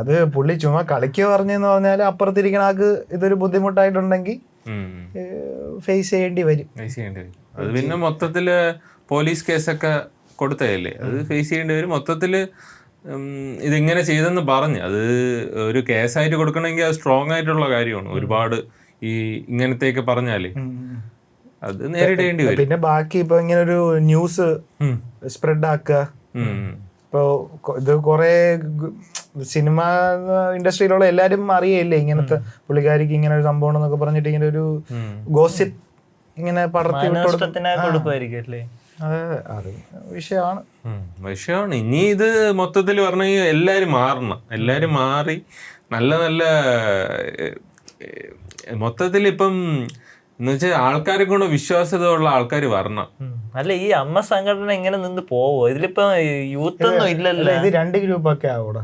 അത് പുള്ളി ചുമ്മാ കളിക്ക് പറഞ്ഞെന്ന് പറഞ്ഞാല് അപ്പുറത്തിരിക്കണ ആൾക്ക് ഇതൊരു ബുദ്ധിമുട്ടായിട്ടുണ്ടെങ്കിൽ ഫേസ് ചെയ്യേണ്ടി വരും. അത് പിന്നെ മൊത്തത്തില് പോലീസ് കേസൊക്കെ കൊടുത്തതല്ലേ, അത് ഫേസ് ചെയ്യേണ്ടി വരും. മൊത്തത്തില് ഇതിങ്ങനെ ചെയ്തെന്ന് പറഞ്ഞ് അത് ഒരു കേസായിട്ട് കൊടുക്കണമെങ്കിൽ അത് സ്ട്രോങ് ആയിട്ടുള്ള കാര്യമാണ്. ഒരുപാട് ഈ ഇങ്ങനത്തെയൊക്കെ പറഞ്ഞാലേ അത് നേരിടേണ്ടി വരും. പിന്നെ ബാക്കി ഇപ്പൊ ഇങ്ങനെ ഒരു ന്യൂസ് സ്പ്രെഡ് ആക്കുക, ഇപ്പൊ ഇത് കൊറേ സിനിമ ഇൻഡസ്ട്രിയിലുള്ള എല്ലാരും അറിയല്ലേ ഇങ്ങനത്തെ പുള്ളിക്കാരിക്ക് ഇങ്ങനെ ഒരു സംഭവം എന്നൊക്കെ പറഞ്ഞിട്ട് ഇങ്ങനെ ഒരു ഗോസിപ്പ് ഇങ്ങനെ പടർത്തി കൊടുക്കുമായിരിക്കും. അത് വിഷയമാണ്. ഇനി ഇത് മൊത്തത്തിൽ പറഞ്ഞു എല്ലാരും മാറണം, എല്ലാരും മാറി നല്ല നല്ല മൊത്തത്തിൽ ഇപ്പം എന്ന് വെച്ചാൽ ആൾക്കാരെ കൊണ്ട് വിശ്വാസ്യത ഉള്ള ആൾക്കാർ വരണം. അല്ല ഈ അമ്മ സംഘടന എങ്ങനെ നിന്ന് പോവോ? ഇതിലിപ്പോ യൂത്ത് ഒന്നും ഇല്ലല്ലോ. ഇത് 2 ഗ്രൂപ്പൊക്കെ ആവൂടെ,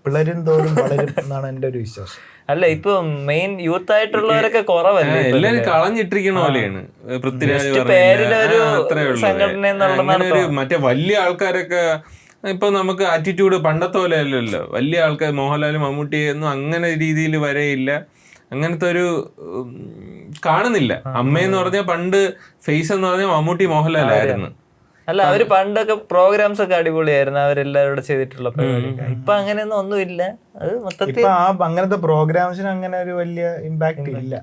പിള്ളേരും തോറും വളരും എന്നാണ് എന്റെ ഒരു വിശ്വാസം. അല്ല ഇപ്പൊ മെയിൻ യൂത്ത് ആയിട്ടുള്ളവരൊക്കെ കുറവല്ലേ, എല്ലാരും കളഞ്ഞിട്ടിരിക്കണ പോലെയാണ്. പൃഥ്വിരാജ് പേരിലൊരു സംഘടന മറ്റേ വലിയ ആൾക്കാരൊക്കെ ഇപ്പൊ നമുക്ക് ആറ്റിറ്റ്യൂഡ് പണ്ടത്തെ പോലെ അല്ലല്ലോ. വലിയ ആൾക്കാർ മോഹൻലാലും മമ്മൂട്ടിയൊന്നും അങ്ങനെ രീതിയിൽ വരെയില്ല, അങ്ങനത്തെ ഒരു കാണുന്നില്ല. അമ്മയെന്ന് പറഞ്ഞാൽ പണ്ട് ഫേസ് എന്ന് പറഞ്ഞാൽ മമ്മൂട്ടി മോഹൻലാലായിരുന്നു. അല്ല, അവര് പണ്ടൊക്കെ പ്രോഗ്രാംസ് ഒക്കെ അടിപൊളിയായിരുന്നു, അവരെല്ലാവരും ചെയ്തിട്ടുള്ള പരിപാടി. ഇപ്പൊ അങ്ങനെയൊന്നും ഒന്നുമില്ല. അത് മൊത്തത്തിൽ അങ്ങനത്തെ പ്രോഗ്രാംസിന് അങ്ങനെ ഒരു വലിയ ഇമ്പാക്ട് ഇല്ല.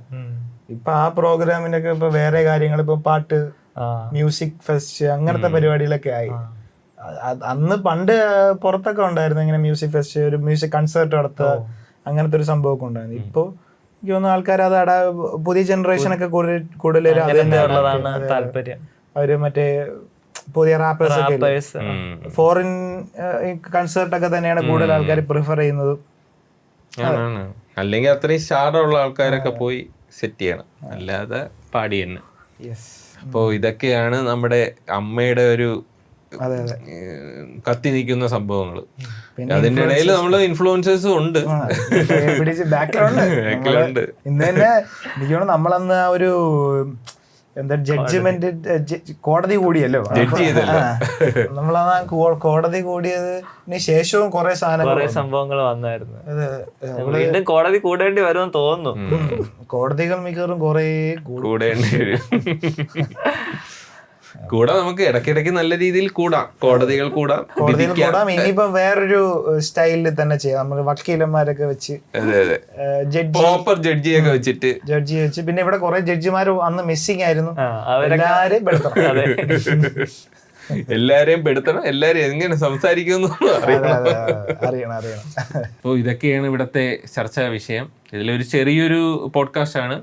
ഇപ്പൊ ആ പ്രോഗ്രാമിനൊക്കെ ഇപ്പൊ വേറെ കാര്യങ്ങൾ, ഇപ്പൊ പാട്ട്, മ്യൂസിക് ഫെസ്റ്റ്, അങ്ങനത്തെ പരിപാടികളൊക്കെ ആയി. അന്ന് പണ്ട് പുറത്തൊക്കെ ഉണ്ടായിരുന്നു ഇങ്ങനെ മ്യൂസിക് ഫെസ്റ്റ്, ഒരു മ്യൂസിക് കൺസേർട്ട് നടത്തുക, അങ്ങനത്തെ ഒരു സംഭവമൊക്കെ ഉണ്ടായിരുന്നു. ഇപ്പൊ എനിക്ക് തോന്നുന്നു ആൾക്കാർ അത് പുതിയ ജനറേഷനൊക്കെ കൂടുതൽ താല്പര്യം. അവര് മറ്റേ പുതിയ റാപ്പേഴ്സ് ഒക്കെ ഫോറിൻ കൺസേർട്ടൊക്കെ തന്നെയാണ് കൂടുതൽ ആൾക്കാർ പ്രിഫർ ചെയ്യുന്നത്. അല്ലെങ്കിൽ അത്രയും സ്റ്റാറുള്ള ആൾക്കാരൊക്കെ പോയി സെറ്റ് ചെയ്യണം, അല്ലാതെ പാടി തന്നെ. അപ്പോ ഇതൊക്കെയാണ് നമ്മുടെ അമ്മയുടെ ഒരു കത്തി നിൽക്കുന്ന സംഭവങ്ങൾ. അതിന്റെ ഇടയിൽ നമ്മള് ഇൻഫ്ലുവൻസേഴ്സും ഉണ്ട്. ഇന്ന് തന്നെ എനിക്ക് നമ്മളന്ന് ആ ഒരു എന്താ ജഡ്ജ്മെന്റ് കോടതി കൂടിയല്ലോ, നമ്മളാ കോടതി കൂടിയതിന് ശേഷവും കുറെ സംഭവങ്ങൾ വന്നായിരുന്നു. കോടതി കൂടേണ്ടി വരുമെന്ന് തോന്നുന്നു. കോടതികൾ മിക്കവാറും കുറെ കൂടേണ്ടി വരും. കൂടാ, നമുക്ക് ഇടയ്ക്കിടയ്ക്ക് നല്ല രീതിയിൽ കൂടാം, കോടതികൾ കൂടാം. ഇനിയിപ്പോ വേറൊരു സ്റ്റൈലിൽ തന്നെ ചെയ്യാം. നമ്മള് വക്കീലന്മാരൊക്കെ വെച്ച്, പ്രോപ്പർ ജഡ്ജിയൊക്കെ വെച്ചിട്ട് ജഡ്ജി വെച്ച്. പിന്നെ ഇവിടെ കുറെ ജഡ്ജിമാർ അന്ന് മിസ്സിംഗ് ആയിരുന്നു, എല്ലാരെയും പെടുത്തണം, എല്ലാരും എങ്ങനെ സംസാരിക്കുന്നു അറിയണം. അപ്പൊ ഇതൊക്കെയാണ് ഇവിടത്തെ ചർച്ചാ വിഷയം. ഇതിലൊരു ചെറിയൊരു പോഡ്കാസ്റ്റ് ആണ്.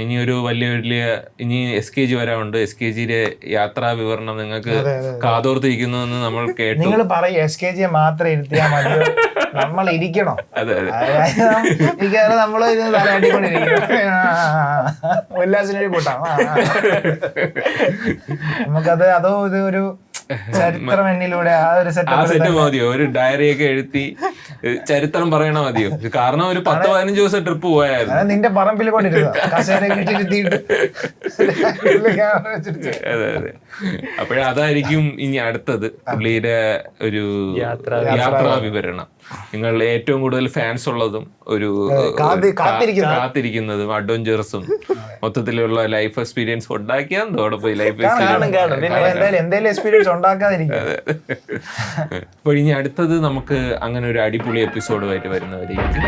ഇനി ഒരു വലിയ ഇനി SKG വരാറുണ്ട്. SKGയുടെ യാത്രാ വിവരണം നിങ്ങൾക്ക് കാതോർത്തിരിക്കുന്നു എന്ന് നമ്മൾ കേട്ടു. നിങ്ങൾ പറയും SKG മാത്രം ഇരുത്തിയാൽ മതി, നമ്മൾ ഇരിക്കണോ? അതെ, നമ്മള് ഉല്ലാസിനൊരു കൂട്ടാം. നമുക്കത് അതോ ഇത് ഒരു ചരിത്രം എന്നിലൂടെ ആ ഒരു സെറ്റ് മതിയോ? ഒരു ഡയറിയൊക്കെ എഴുതി ചരിത്രം പറയണ മതിയോ? കാരണം ഒരു 10-15 ദിവസം ട്രിപ്പ് പോയായിരുന്നു. നിന്റെ പറമ്പിൽ കൊണ്ടിരുന്നു. അതെ. അപ്പോഴതായിരിക്കും ഇനി അടുത്തത്, പുള്ളിയുടെ ഒരു യാത്രാ വിവരണം. നിങ്ങൾ ഏറ്റവും കൂടുതൽ ഫാൻസ് ഉള്ളതും ഒരു കാത്തിരിക്കുന്നതും അഡ്വഞ്ചേഴ്സും മൊത്തത്തിലുള്ള ലൈഫ് എക്സ്പീരിയൻസ് ഉണ്ടാക്കിയാൽ അതോടെ പോയി ലൈഫ് എക്സ്പീരിയൻസ് ഉണ്ടാക്കാതിരിക്കും. അപ്പോൾ ഇനി അടുത്തത് നമുക്ക് അങ്ങനെ ഒരു അടിപൊളി എപ്പിസോഡുമായിട്ട് വരുന്നവരേക്കും.